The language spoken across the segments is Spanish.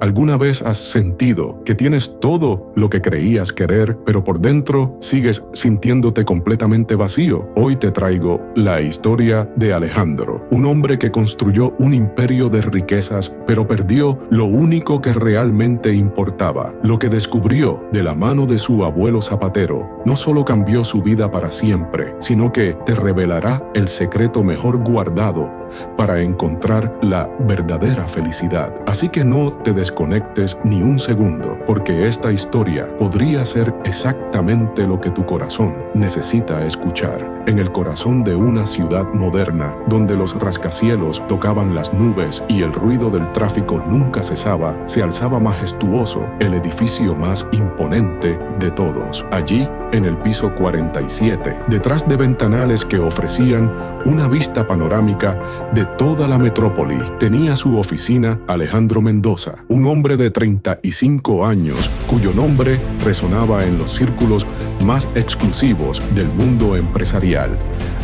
¿Alguna vez has sentido que tienes todo lo que creías querer, pero por dentro sigues sintiéndote completamente vacío? Hoy te traigo la historia de Alejandro, un hombre que construyó un imperio de riquezas, pero perdió lo único que realmente importaba. Lo que descubrió de la mano de su abuelo zapatero no solo cambió su vida para siempre, sino que te revelará el secreto mejor guardado para encontrar la verdadera felicidad. Así que no te desconectes ni un segundo, porque esta historia podría ser exactamente lo que tu corazón necesita escuchar. En el corazón de una ciudad moderna, donde los rascacielos tocaban las nubes y el ruido del tráfico nunca cesaba, se alzaba majestuoso el edificio más imponente de todos. Allí, en el piso 47, detrás de ventanales que ofrecían una vista panorámica de toda la metrópoli, tenía su oficina Alejandro Mendoza, un hombre de 35 años cuyo nombre resonaba en los círculos más exclusivos del mundo empresarial.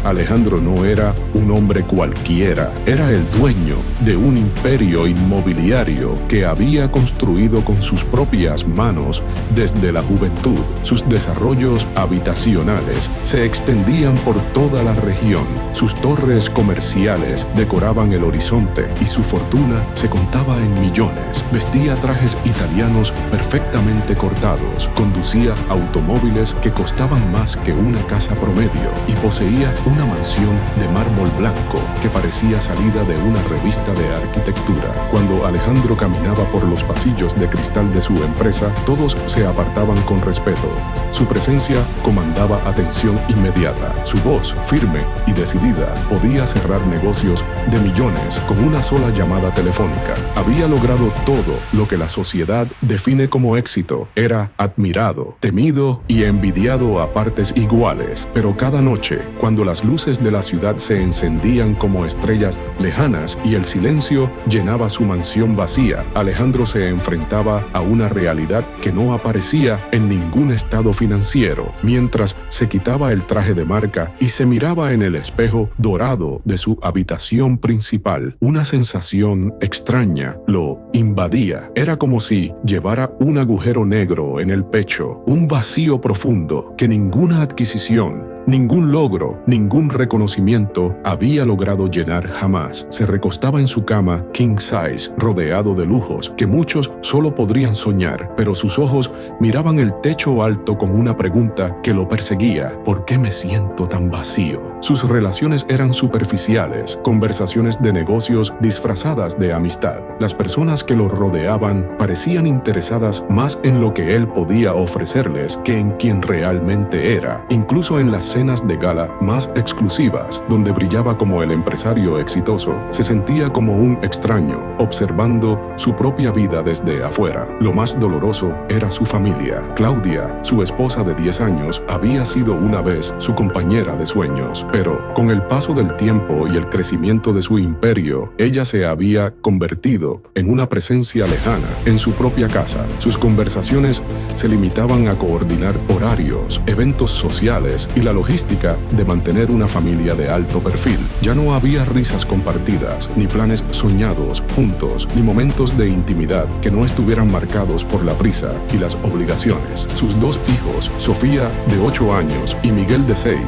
Alejandro no era un hombre cualquiera, era el dueño de un imperio inmobiliario que había construido con sus propias manos desde la juventud. Sus desarrollos habitacionales se extendían por toda la región, sus torres comerciales decoraban el horizonte y su fortuna se contaba en millones. Vestía trajes italianos perfectamente cortados, conducía automóviles que costaban más que una casa promedio y poseía una mansión de mármol blanco que parecía salida de una revista de arquitectura. Cuando Alejandro caminaba por los pasillos de cristal de su empresa, todos se apartaban con respeto. Su presencia comandaba atención inmediata. Su voz, firme y decidida, podía cerrar negocios de millones con una sola llamada telefónica. Había logrado todo lo que la sociedad define como éxito. Era admirado, temido y envidiado a partes iguales. Pero cada noche, cuando las luces de la ciudad se encendían como estrellas lejanas y el silencio llenaba su mansión vacía, Alejandro se enfrentaba a una realidad que no aparecía en ningún estado financiero. Mientras se quitaba el traje de marca y se miraba en el espejo dorado de su habitación principal, una sensación extraña lo invadía. Era como si llevara un agujero negro en el pecho, un vacío profundo que ninguna adquisición, ningún logro, ningún reconocimiento había logrado llenar jamás. Se recostaba en su cama king size, rodeado de lujos que muchos solo podrían soñar, pero sus ojos miraban el techo alto con una pregunta que lo perseguía: ¿por qué me siento tan vacío? Sus relaciones eran superficiales, conversaciones de negocios disfrazadas de amistad. Las personas que lo rodeaban parecían interesadas más en lo que él podía ofrecerles que en quien realmente era. Incluso en las cenas de gala más exclusivas, donde brillaba como el empresario exitoso, se sentía como un extraño, observando su propia vida desde afuera. Lo más doloroso era su familia. Claudia, su esposa de 10 años, había sido una vez su compañera de sueños, pero con el paso del tiempo y el crecimiento de su imperio, ella se había convertido en una presencia lejana en su propia casa. Sus conversaciones se limitaban a coordinar horarios, eventos sociales y la logística de mantener una familia de alto perfil. Ya no había risas compartidas, ni planes soñados juntos, ni momentos de intimidad que no estuvieran marcados por la prisa y las obligaciones. Sus dos hijos, Sofía de 8 años y Miguel de 6,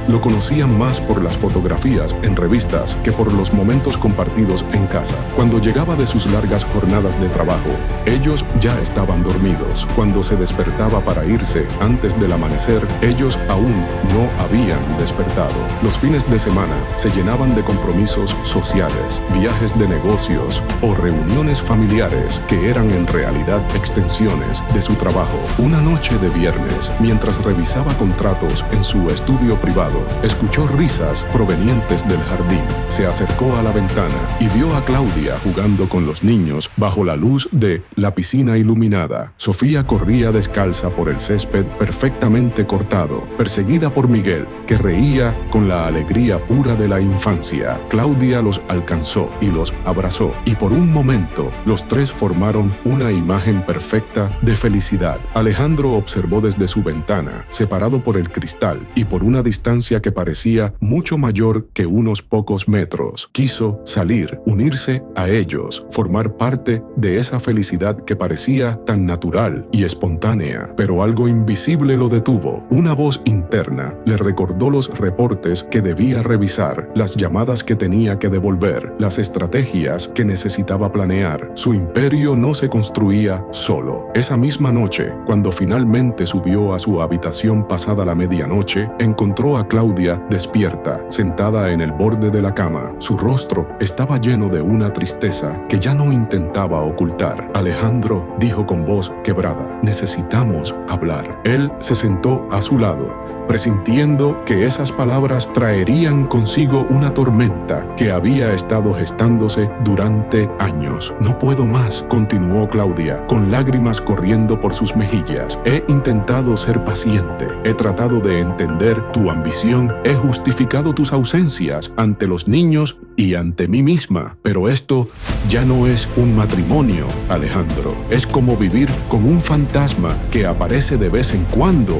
lo conocían más por las fotografías en revistas que por los momentos compartidos en casa. Cuando llegaba de sus largas jornadas de trabajo, ellos ya estaban dormidos. Cuando se despertaba para irse antes del amanecer, ellos aún no habían despertado. Los fines de semana se llenaban de compromisos sociales, viajes de negocios o reuniones familiares que eran en realidad extensiones de su trabajo. Una noche de viernes, mientras revisaba contratos en su estudio privado, escuchó risas provenientes del jardín. Se acercó a la ventana y vio a Claudia jugando con los niños bajo la luz de la piscina iluminada. Sofía corría descalza por el césped perfectamente cortado, perseguida por Miguel, Miguel, que reía con la alegría pura de la infancia. Claudia los alcanzó y los abrazó, y por un momento los tres formaron una imagen perfecta de felicidad. Alejandro observó desde su ventana, separado por el cristal y por una distancia que parecía mucho mayor que unos pocos metros. Quiso salir, unirse a ellos, formar parte de esa felicidad que parecía tan natural y espontánea, pero algo invisible lo detuvo. Una voz interna le recordó los reportes que debía revisar, las llamadas que tenía que devolver, las estrategias que necesitaba planear. Su imperio no se construía solo. Esa misma noche, cuando finalmente subió a su habitación pasada la medianoche, encontró a Claudia despierta, sentada en el borde de la cama. Su rostro estaba lleno de una tristeza que ya no intentaba ocultar. Alejandro dijo con voz quebrada: necesitamos hablar. Él se sentó a su lado, presintiendo que esas palabras traerían consigo una tormenta que había estado gestándose durante años. No puedo más, continuó Claudia, con lágrimas corriendo por sus mejillas. He intentado ser paciente, he tratado de entender tu ambición, he justificado tus ausencias ante los niños y ante mí misma, pero esto ya no es un matrimonio, Alejandro. Es como vivir con un fantasma que aparece de vez en cuando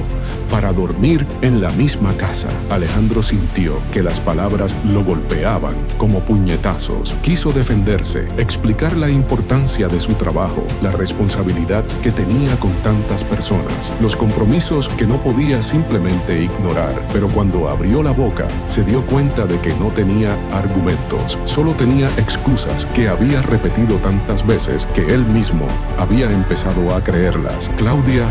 para dormir en la misma casa. Alejandro sintió que las palabras lo golpeaban como puñetazos. Quiso defenderse, explicar la importancia de su trabajo, la responsabilidad que tenía con tantas personas, los compromisos que no podía simplemente ignorar, pero cuando abrió la boca, se dio cuenta de que no tenía argumentos, solo tenía excusas que había repetido tantas veces que él mismo había empezado a creerlas. Claudia,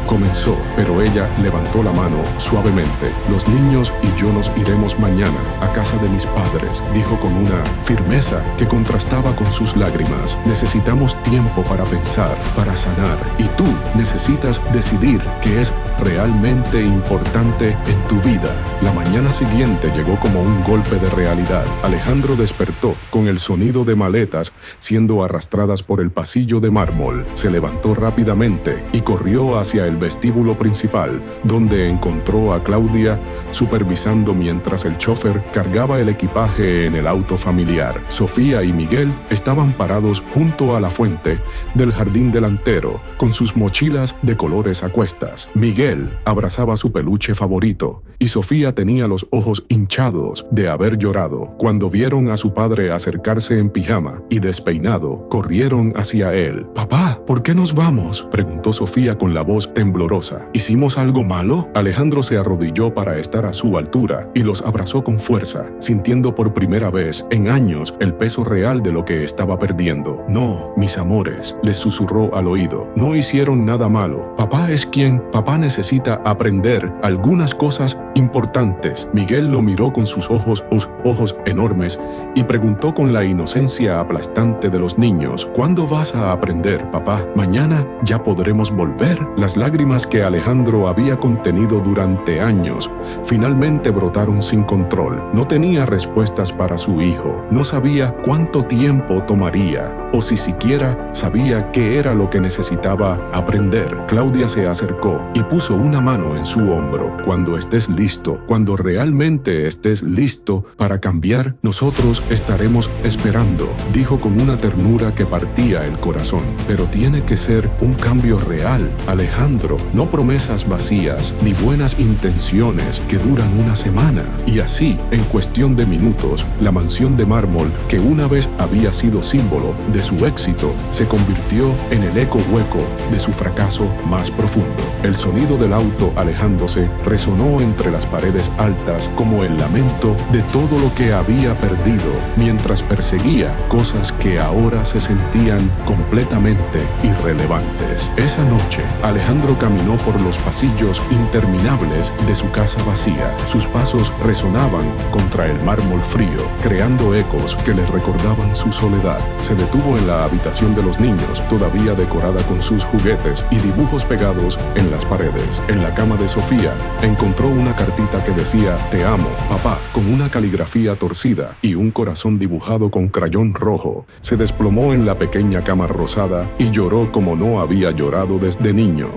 comenzó, pero ella levantó la mano suavemente. Los niños y yo nos iremos mañana a casa de mis padres, dijo con una firmeza que contrastaba con sus lágrimas. Necesitamos tiempo para pensar, para sanar, y tú necesitas decidir qué es realmente importante en tu vida. La mañana siguiente llegó como un golpe de realidad. Alejandro despertó con el sonido de maletas siendo arrastradas por el pasillo de mármol. Se levantó rápidamente y corrió hacia el vestíbulo principal, donde encontró a Claudia supervisando mientras el chofer cargaba el equipaje en el auto familiar. Sofía y Miguel estaban parados junto a la fuente del jardín delantero, con sus mochilas de colores a cuestas. Miguel abrazaba su peluche favorito y Sofía tenía los ojos hinchados de haber llorado. Cuando vieron a su padre acercarse en pijama y despeinado, corrieron hacia él. «Papá, ¿por qué nos vamos?», preguntó Sofía con la voz temblorosa. «¿Hicimos algo malo?». Alejandro se arrodilló para estar a su altura y los abrazó con fuerza, sintiendo por primera vez en años el peso real de lo que estaba perdiendo. «No, mis amores», les susurró al oído, «no hicieron nada malo. Papá es quien, papá necesita aprender algunas cosas importantes». Miguel lo miró con sus ojos enormes y preguntó con la inocencia aplastante de los niños: «¿Cuándo vas a aprender, papá? ¿Mañana ya podremos volver?». Las lágrimas que Alejandro había contenido durante años finalmente brotaron sin control. No tenía respuestas para su hijo. No sabía cuánto tiempo tomaría o si siquiera sabía qué era lo que necesitaba aprender. Claudia se acercó y puso una mano en su hombro. «Cuando estés listo, cuando realmente estés listo para cambiar, nosotros estaremos esperando», dijo con una ternura que partía el corazón. «Pero tiene que ser un cambio real, Alejandro, no promesas vacías ni buenas intenciones que duran una semana». Y así, en cuestión de minutos, la mansión de mármol, que una vez había sido símbolo de su éxito, se convirtió en el eco hueco de su fracaso más profundo. El sonido del auto alejándose resonó entre las paredes altas como el lamento de todo lo que había perdido mientras perseguía cosas que ahora se sentían completamente irrelevantes. Esa noche, Alejandro caminó por los pasillos interminables de su casa vacía. Sus pasos resonaban contra el mármol frío, creando ecos que le recordaban su soledad. Se detuvo en la habitación de los niños, todavía decorada con sus juguetes y dibujos pegados en las paredes. En la cama de Sofía, encontró una cartita que decía «Te amo, papá», con una caligrafía torcida y un corazón dibujado con crayón rojo. Se desplomó en la pequeña cama rosada y lloró como no había llorado desde niño.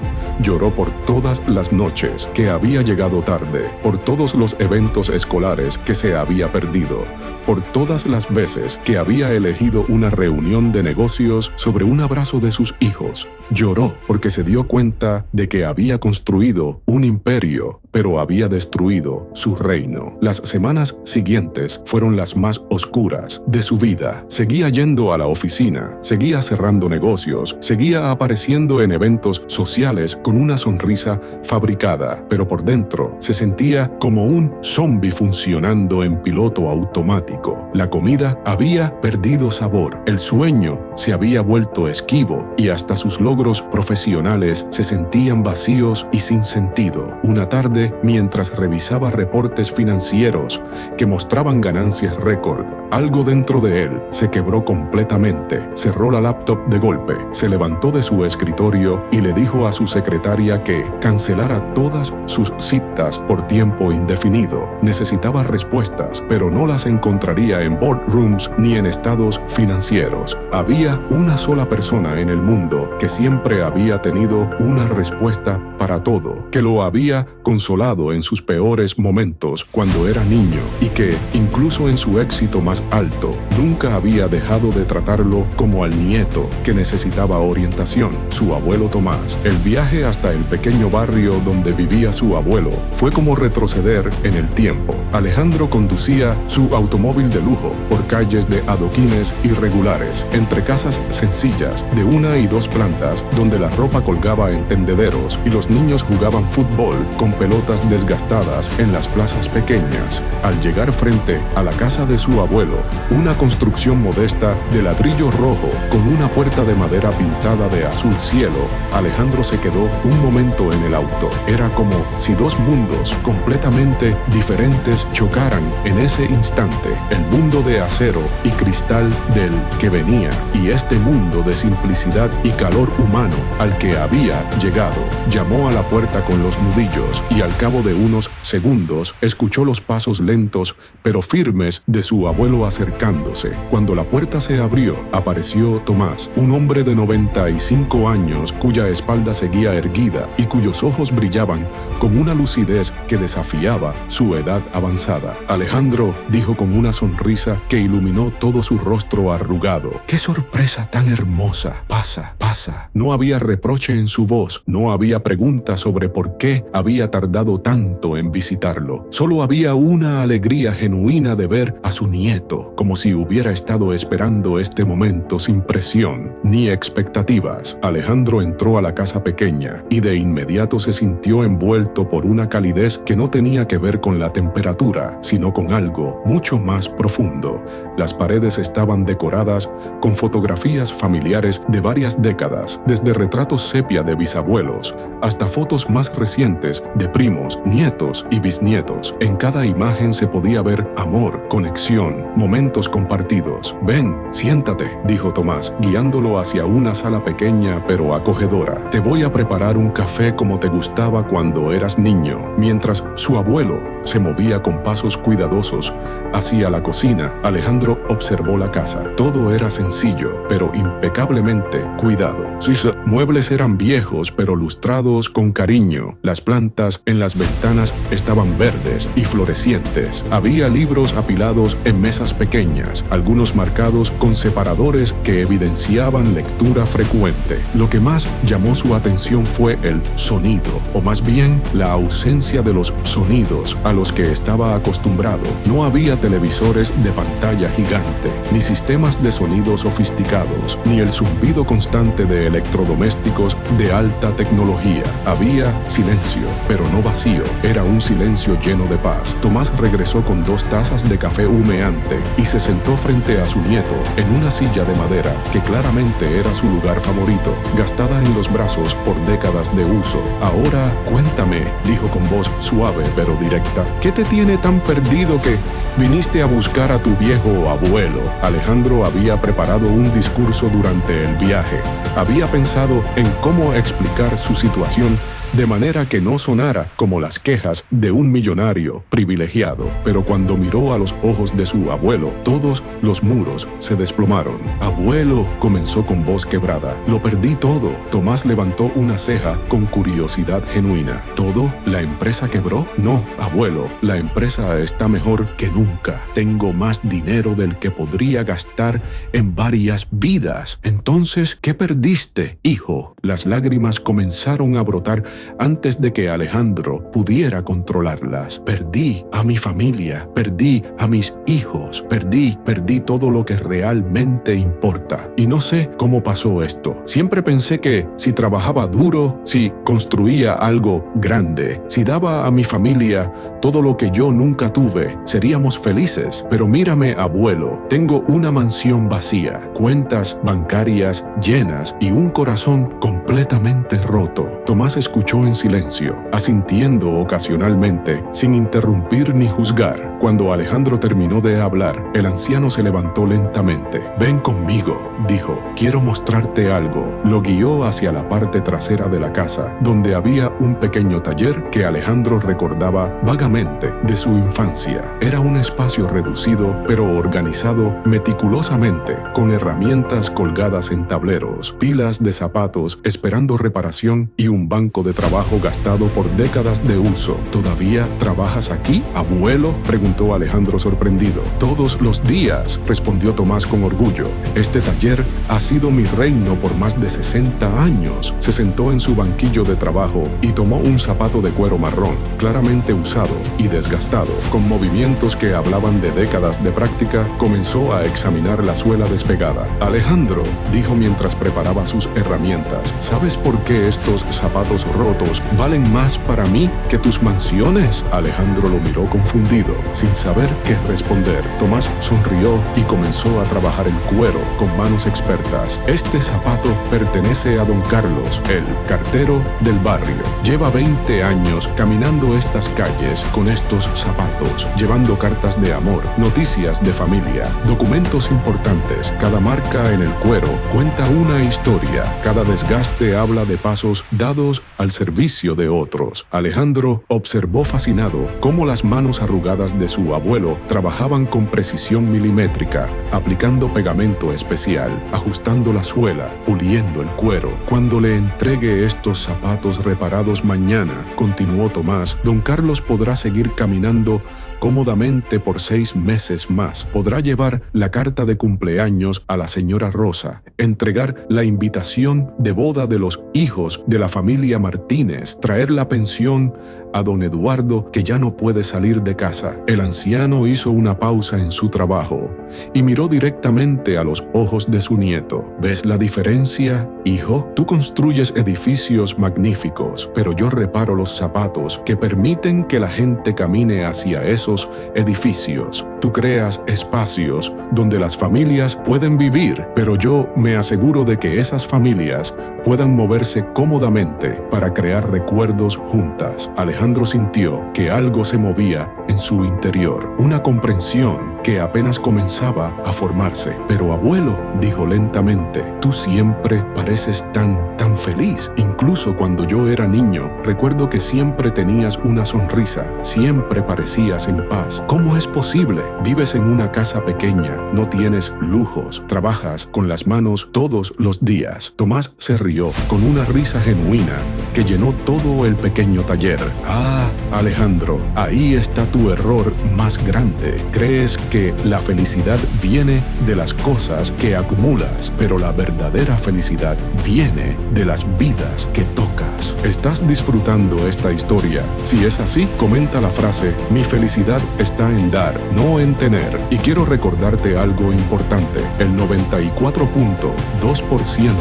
Lloró por todas las noches que había llegado tarde, por todos los eventos escolares que se había perdido, por todas las veces que había elegido una reunión de negocios sobre un abrazo de sus hijos. Lloró porque se dio cuenta de que había construido un imperio, pero había destruido su reino. Las semanas siguientes fueron las más oscuras de su vida. Seguía yendo a la oficina, seguía cerrando negocios, seguía apareciendo en eventos sociales con una sonrisa fabricada, pero por dentro se sentía como un zombi funcionando en piloto automático. La comida había perdido sabor, el sueño se había vuelto esquivo y hasta sus logros profesionales se sentían vacíos y sin sentido. Una tarde, mientras revisaba reportes financieros que mostraban ganancias récord, algo dentro de él se quebró completamente. Cerró la laptop de golpe, se levantó de su escritorio y le dijo a su secretaria que cancelara todas sus citas por tiempo indefinido. Necesitaba respuestas, pero no las encontraría en boardrooms ni en estados financieros. Había una sola persona en el mundo que siempre había tenido una respuesta para todo, que lo había consolado en sus peores momentos cuando era niño y que, incluso en su éxito más alto, nunca había dejado de tratarlo como al nieto que necesitaba orientación, su abuelo Tomás. El viaje hasta el pequeño barrio donde vivía su abuelo fue como retroceder en el tiempo. Alejandro conducía su automóvil de lujo por calles de adoquines irregulares, entre casas sencillas de 1 y 2 plantas donde la ropa colgaba en tendederos y los niños jugaban fútbol con pelotas desgastadas en las plazas pequeñas. Al llegar frente a la casa de su abuelo, una construcción modesta de ladrillo rojo con una puerta de madera pintada de azul cielo, Alejandro se quedó un momento en el auto. Era como si dos mundos completamente diferentes chocaran en ese instante. El mundo de acero y cristal del que venía y este mundo de simplicidad y calor humano al que había llegado. Llamó a la puerta con los nudillos y al cabo de unos segundos escuchó los pasos lentos pero firmes de su abuelo acercándose. Cuando la puerta se abrió, apareció Tomás, un hombre de 95 años cuya espalda seguía erguida y cuyos ojos brillaban con una lucidez que desafiaba su edad avanzada. Alejandro dijo con una sonrisa que iluminó todo su rostro arrugado: ¡Qué sorpresa tan hermosa! Pasa, pasa. No había reproche en su voz, no había pregunta sobre por qué había tardado tanto en visitarlo. Solo había una alegría genuina de ver a su nieto, como si hubiera estado esperando este momento sin presión ni expectativas. Alejandro entró a la casa pequeña y de inmediato se sintió envuelto por una calidez que no tenía que ver con la temperatura, sino con algo mucho más profundo. Las paredes estaban decoradas con fotografías familiares de varias décadas, desde retratos sepia de bisabuelos hasta fotos más recientes de primos, nietos y bisnietos. En cada imagen se podía ver amor, conexión, momentos compartidos. «Ven, siéntate», dijo Tomás, guiándolo hacia una sala pequeña pero acogedora. «Te voy a preparar un café como te gustaba cuando eras niño». Mientras su abuelo se movía con pasos cuidadosos hacia la cocina, Alejandro observó la casa. Todo era sencillo, pero impecablemente cuidado. Sus muebles eran viejos, pero lustrados con cariño. Las plantas en las ventanas estaban verdes y florecientes. Había libros apilados en mesas pequeñas, algunos marcados con separadores que evidenciaban lectura frecuente. Lo que más llamó su atención fue el sonido, o más bien la ausencia de los sonidos a los que estaba acostumbrado. No había televisores de pantalla gigante, ni sistemas de sonido sofisticados, ni el zumbido constante de electrodomésticos de alta tecnología. Había silencio, pero no vacío. Era un silencio lleno de paz. Tomás regresó con 2 tazas de café humeante y se sentó frente a su nieto en una silla de madera que claramente era su lugar favorito, gastada en los brazos por décadas de uso. «Ahora, cuéntame», dijo con voz suave pero directa, «¿qué te tiene tan perdido que viniste a buscar a tu viejo abuelo?» Alejandro había preparado un discurso durante el viaje. Había pensado en cómo explicar su situación de manera que no sonara como las quejas de un millonario privilegiado. Pero cuando miró a los ojos de su abuelo, todos los muros se desplomaron. «Abuelo», comenzó con voz quebrada, «lo perdí todo». Tomás levantó una ceja con curiosidad genuina. «¿Todo? ¿La empresa quebró?» «No, abuelo, la empresa está mejor que nunca. Tengo más dinero del que podría gastar en varias vidas». «Entonces, ¿qué perdiste, hijo?». Las lágrimas comenzaron a brotar antes de que Alejandro pudiera controlarlas. «Perdí a mi familia, perdí a mis hijos, perdí todo lo que realmente importa. Y no sé cómo pasó esto. Siempre pensé que si trabajaba duro, si construía algo grande, si daba a mi familia todo lo que yo nunca tuve, seríamos felices. Pero mírame, abuelo, tengo una mansión vacía, cuentas bancarias llenas y un corazón completamente roto». Tomás escuchó en silencio, asintiendo ocasionalmente, sin interrumpir ni juzgar. Cuando Alejandro terminó de hablar, el anciano se levantó lentamente. «Ven conmigo», dijo, «quiero mostrarte algo». Lo guió hacia la parte trasera de la casa, donde había un pequeño taller que Alejandro recordaba vagamente de su infancia. Era un espacio reducido, pero organizado meticulosamente, con herramientas colgadas en tableros, pilas de zapatos esperando reparación y un banco de trabajo gastado por décadas de uso. «¿Todavía trabajas aquí, abuelo?», preguntó Alejandro sorprendido. «Todos los días», respondió Tomás con orgullo. «Este taller ha sido mi reino por más de 60 años». Se sentó en su banquillo de trabajo y tomó un zapato de cuero marrón, claramente usado y desgastado. Con movimientos que hablaban de décadas de práctica, comenzó a examinar la suela despegada. «Alejandro», dijo mientras preparaba sus herramientas, «¿sabes por qué estos zapatos rotos valen más para mí que tus mansiones?». Alejandro lo miró confundido, sin saber qué responder. Tomás sonrió y comenzó a trabajar el cuero con manos expertas. «Este zapato pertenece a don Carlos, el cartero del barrio. Lleva 20 años caminando estas calles con estos zapatos, llevando cartas de amor, noticias de familia, documentos importantes. Cada marca en el cuero cuenta una historia. Cada desgaste habla de pasos dados al servicio de otros». Alejandro observó fascinado cómo las manos arrugadas de su abuelo trabajaban con precisión milimétrica, aplicando pegamento especial, ajustando la suela, puliendo el cuero. «Cuando le entregue estos zapatos reparados mañana», continuó Tomás, «don Carlos podrá seguir caminando cómodamente por 6 meses más. Podrá llevar la carta de cumpleaños a la señora Rosa, entregar la invitación de boda de los hijos de la familia Martínez, traer la pensión a don Eduardo, que ya no puede salir de casa». El anciano hizo una pausa en su trabajo y miró directamente a los ojos de su nieto. «¿Ves la diferencia, hijo? Tú construyes edificios magníficos, pero yo reparo los zapatos que permiten que la gente camine hacia esos edificios. Tú creas espacios donde las familias pueden vivir, pero yo me aseguro de que esas familias puedan moverse cómodamente para crear recuerdos juntas». Alejandro sintió que algo se movía en su interior, una comprensión que apenas comenzaba a formarse. «Pero abuelo», dijo lentamente, «tú siempre pareces tan feliz. Incluso cuando yo era niño, recuerdo que siempre tenías una sonrisa, siempre parecías en paz. ¿Cómo es posible? Vives en una casa pequeña, no tienes lujos, trabajas con las manos todos los días». Tomás se rió con una risa genuina que llenó todo el pequeño taller. «Ah, Alejandro, ahí está tu error más grande. Crees que la felicidad viene de las cosas que acumulas, pero la verdadera felicidad viene de las vidas que tocas». ¿Estás disfrutando esta historia? Si es así, comenta la frase «Mi felicidad está en dar, no en tener». Y quiero recordarte algo importante: el 94.2%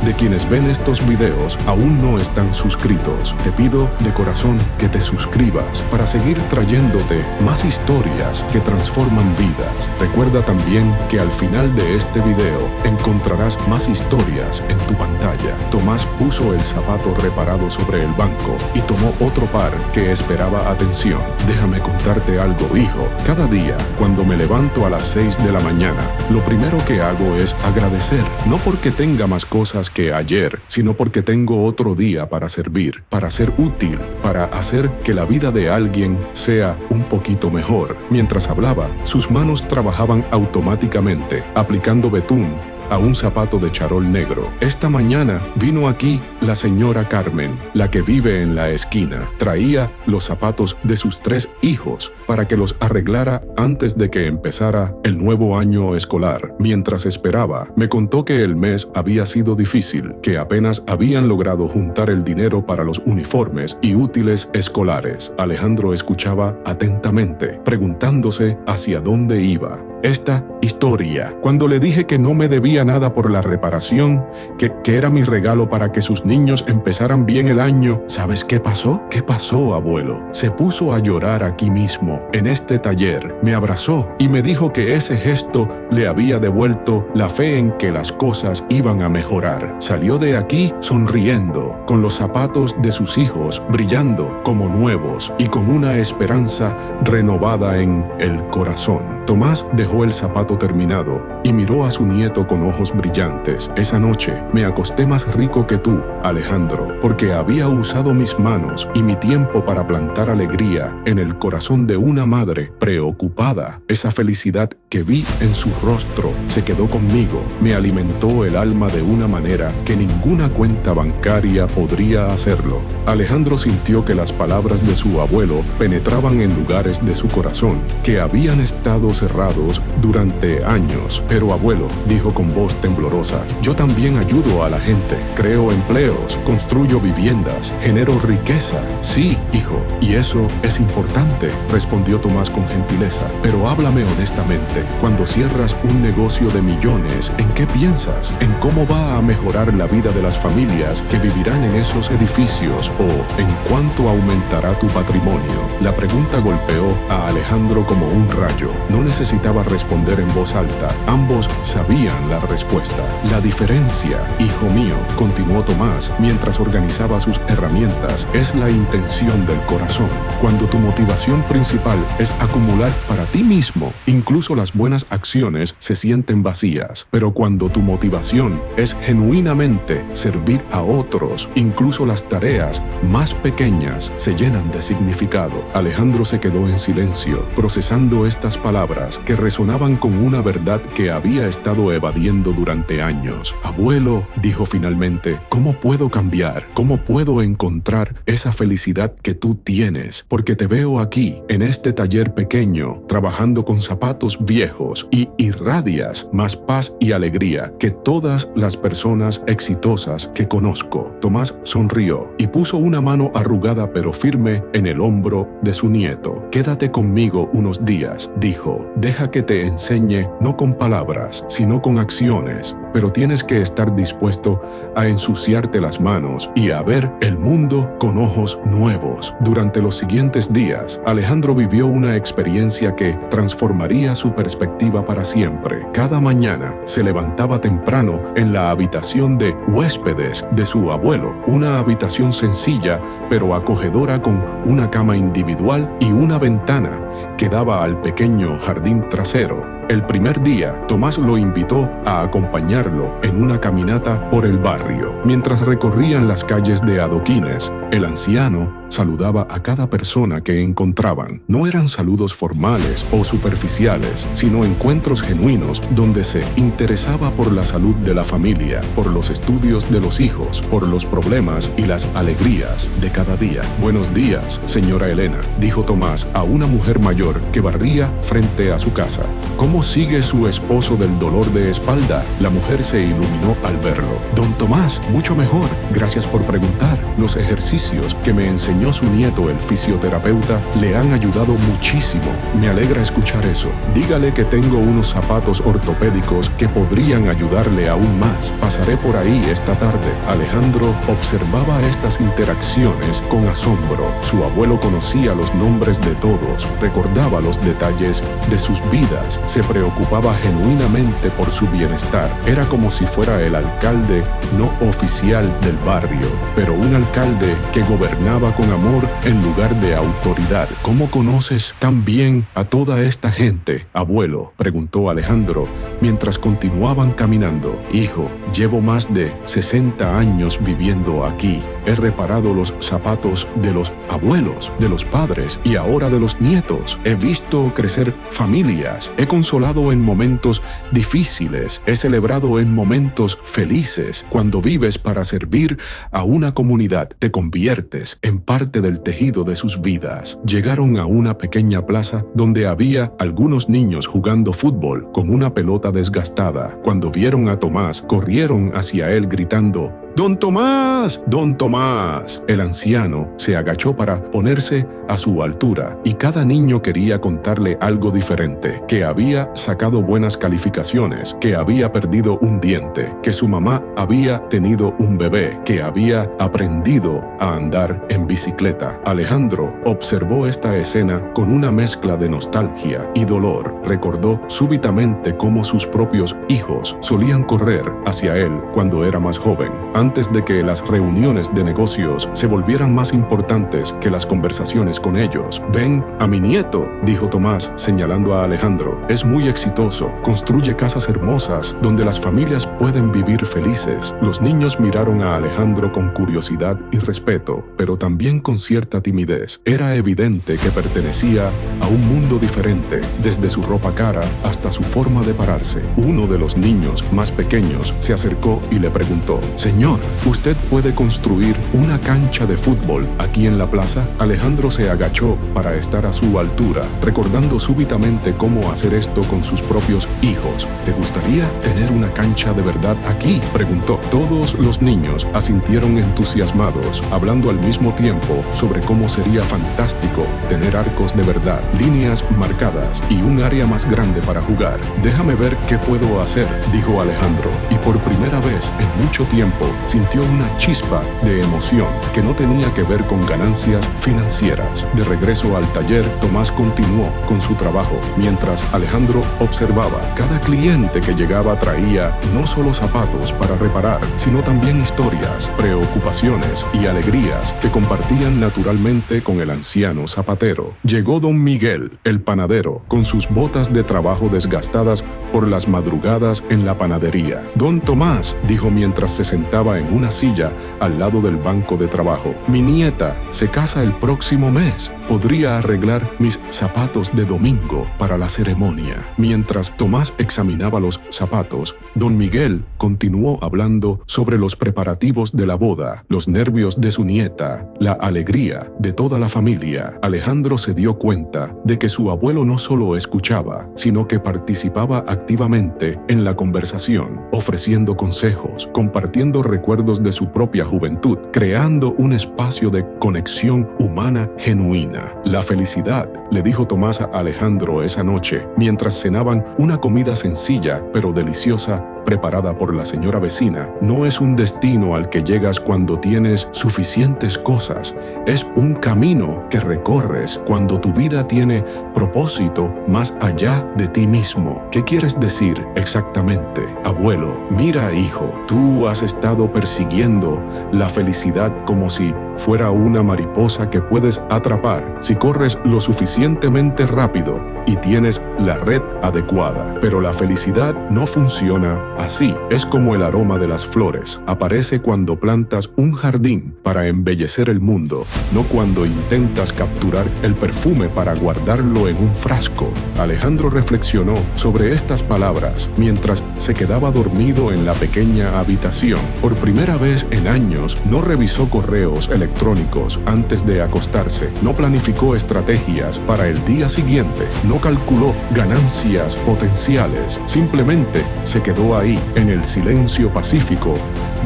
de quienes ven estos videos aún no están suscritos. Te pido de corazón que te suscribas para seguir trayéndote más historias que transforman vidas. Recuerda también que al final de este video encontrarás más historias en tu pantalla. Tomás puso el zapato reparado sobre el banco y tomó otro par que esperaba atención. «Déjame contarte algo, hijo. Cada día, cuando me levanto a las 6 de la mañana, lo primero que hago es agradecer. No porque tenga más cosas que ayer, sino porque tengo otro día para servir, para ser útil, para hacer que la vida de alguien sea un poquito mejor. Mientras hablaba, sus manos trabajaban automáticamente, aplicando betún a un zapato de charol negro. Esta mañana vino aquí la señora Carmen, la que vive en la esquina. Traía los zapatos de sus 3 hijos para que los arreglara antes de que empezara el nuevo año escolar. Mientras esperaba, me contó que el mes había sido difícil, que apenas habían logrado juntar el dinero para los uniformes y útiles escolares. Alejandro escuchaba atentamente, preguntándose hacia dónde iba esta historia. Cuando le dije que no me debía nada por la reparación, que era mi regalo para que sus niños empezaran bien el año, ¿sabes qué pasó? ¿Qué pasó, abuelo? Se puso a llorar aquí mismo, en este taller. Me abrazó y me dijo que ese gesto le había devuelto la fe en que las cosas iban a mejorar. Salió de aquí sonriendo, con los zapatos de sus hijos brillando como nuevos y con una esperanza renovada en el corazón. Tomás dejó el zapato terminado y miró a su nieto con ojos brillantes. Esa noche me acosté más rico que tú, Alejandro, porque había usado mis manos y mi tiempo para plantar alegría en el corazón de una madre preocupada. Esa felicidad que vi en su rostro se quedó conmigo, me alimentó el alma de una manera que ninguna cuenta bancaria podría hacerlo. Alejandro sintió que las palabras de su abuelo penetraban en lugares de su corazón que habían estado cerrados durante años. Pero abuelo, dijo con voz temblorosa, yo también ayudo a la gente, creo empleos, construyo viviendas, genero riqueza. Sí, hijo, y eso es importante, respondió Tomás con gentileza. Pero háblame honestamente, cuando cierras un negocio de millones, ¿en qué piensas? ¿En cómo va a mejorar la vida de las familias que vivirán en esos edificios o en cuánto aumentará tu patrimonio? La pregunta golpeó a Alejandro como un rayo. No necesitaba responder en voz alta. Ambos sabían la respuesta. La diferencia, hijo mío, continuó Tomás mientras organizaba sus herramientas, es la intención del corazón. Cuando tu motivación principal es acumular para ti mismo, incluso las buenas acciones se sienten vacías. Pero cuando tu motivación es genuinamente servir a otros, incluso las tareas más pequeñas se llenan de significado. Alejandro se quedó en silencio, procesando estas palabras que resonaban con una verdad que había estado evadiendo durante años. Abuelo, dijo finalmente, ¿cómo puedo cambiar? ¿Cómo puedo encontrar esa felicidad que tú tienes? Porque te veo aquí, en este taller pequeño, trabajando con zapatos viejos y irradias más paz y alegría que todas las personas exitosas que conozco. Tomás sonrió y puso una mano arrugada pero firme en el hombro de su nieto. Quédate conmigo unos días, dijo. Deja que te enseñe no con palabras, sino con acciones. Pero tienes que estar dispuesto a ensuciarte las manos y a ver el mundo con ojos nuevos. Durante los siguientes días, Alejandro vivió una experiencia que transformaría su perspectiva para siempre. Cada mañana se levantaba temprano en la habitación de huéspedes de su abuelo, una habitación sencilla pero acogedora con una cama individual y una ventana que daba al pequeño jardín trasero. El primer día, Tomás lo invitó a acompañarlo en una caminata por el barrio. Mientras recorrían las calles de adoquines, el anciano saludaba a cada persona que encontraban. No eran saludos formales o superficiales, sino encuentros genuinos donde se interesaba por la salud de la familia, por los estudios de los hijos, por los problemas y las alegrías de cada día. Buenos días, señora Elena, dijo Tomás a una mujer mayor que barría frente a su casa. ¿Cómo sigue su esposo del dolor de espalda? La mujer se iluminó al verlo. Don Tomás, mucho mejor. Gracias por preguntar. Los ejercicios que me enseñó su nieto, el fisioterapeuta, le han ayudado muchísimo. Me alegra escuchar eso. Dígale que tengo unos zapatos ortopédicos que podrían ayudarle aún más. Pasaré por ahí esta tarde. Alejandro observaba estas interacciones con asombro. Su abuelo conocía los nombres de todos, recordaba los detalles de sus vidas, se preocupaba genuinamente por su bienestar. Era como si fuera el alcalde no oficial del barrio, pero un alcalde que gobernaba con con amor en lugar de autoridad. ¿Cómo conoces tan bien a toda esta gente, abuelo?, preguntó Alejandro mientras continuaban caminando. Hijo, llevo más de 60 años viviendo aquí. He reparado los zapatos de los abuelos, de los padres y ahora de los nietos. He visto crecer familias. He consolado en momentos difíciles. He celebrado en momentos felices. Cuando vives para servir a una comunidad, te conviertes en parte del tejido de sus vidas. Llegaron a una pequeña plaza donde había algunos niños jugando fútbol con una pelota desgastada. Cuando vieron a Tomás, corrieron hacia él gritando: ¡Don Tomás! ¡Don Tomás! El anciano se agachó para ponerse a su altura y cada niño quería contarle algo diferente: que había sacado buenas calificaciones, que había perdido un diente, que su mamá había tenido un bebé, que había aprendido a andar en bicicleta. Alejandro observó esta escena con una mezcla de nostalgia y dolor. Recordó súbitamente cómo sus propios hijos solían correr hacia él cuando era más joven, antes de que las reuniones de negocios se volvieran más importantes que las conversaciones con ellos. «Ven a mi nieto», dijo Tomás, señalando a Alejandro. «Es muy exitoso, construye casas hermosas donde las familias pueden vivir felices». Los niños miraron a Alejandro con curiosidad y respeto, pero también con cierta timidez. Era evidente que pertenecía a un mundo diferente, desde su ropa cara hasta su forma de pararse. Uno de los niños más pequeños se acercó y le preguntó: «Señor, ¿usted puede construir una cancha de fútbol aquí en la plaza?» Alejandro se agachó para estar a su altura, recordando súbitamente cómo hacer esto con sus propios hijos. «¿Te gustaría tener una cancha de verdad aquí?», preguntó. Todos los niños asintieron entusiasmados, hablando al mismo tiempo sobre cómo sería fantástico tener arcos de verdad, líneas marcadas y un área más grande para jugar. «Déjame ver qué puedo hacer», dijo Alejandro, y por primera vez en mucho tiempo sintió una chispa de emoción que no tenía que ver con ganancias financieras. De regreso al taller, Tomás continuó con su trabajo, mientras Alejandro observaba. Cada cliente que llegaba traía no solo zapatos para reparar, sino también historias, preocupaciones y alegrías que compartían naturalmente con el anciano zapatero. Llegó don Miguel, el panadero, con sus botas de trabajo desgastadas por las madrugadas en la panadería. «Don Tomás», dijo mientras se sentaba en una silla al lado del banco de trabajo, «mi nieta se casa el próximo mes. ¿Podría arreglar mis zapatos de domingo para la ceremonia?». Mientras Tomás examinaba los zapatos, don Miguel continuó hablando sobre los preparativos de la boda, los nervios de su nieta, la alegría de toda la familia. Alejandro se dio cuenta de que su abuelo no solo escuchaba, sino que participaba activamente en la conversación, ofreciendo consejos, compartiendo recuerdos de su propia juventud, creando un espacio de conexión humana genuina. «La felicidad», le dijo Tomás a Alejandro esa noche, mientras cenaban una comida sencilla pero deliciosa preparada por la señora vecina, «no es un destino al que llegas cuando tienes suficientes cosas, es un camino que recorres cuando tu vida tiene propósito más allá de ti mismo». «¿Qué quieres decir exactamente, abuelo?». «Mira, hijo, tú has estado persiguiendo la felicidad como si fuera una mariposa que puedes atrapar si corres lo suficientemente rápido y tienes la red adecuada. Pero la felicidad no funciona así. Es como el aroma de las flores. Aparece cuando plantas un jardín para embellecer el mundo, no cuando intentas capturar el perfume para guardarlo en un frasco». Alejandro reflexionó sobre estas palabras mientras se quedaba dormido en la pequeña habitación. Por primera vez en años, no revisó correos electrónicos antes de acostarse, no planificó estrategias para el día siguiente, no calculó ganancias potenciales, simplemente se quedó ahí, en el silencio pacífico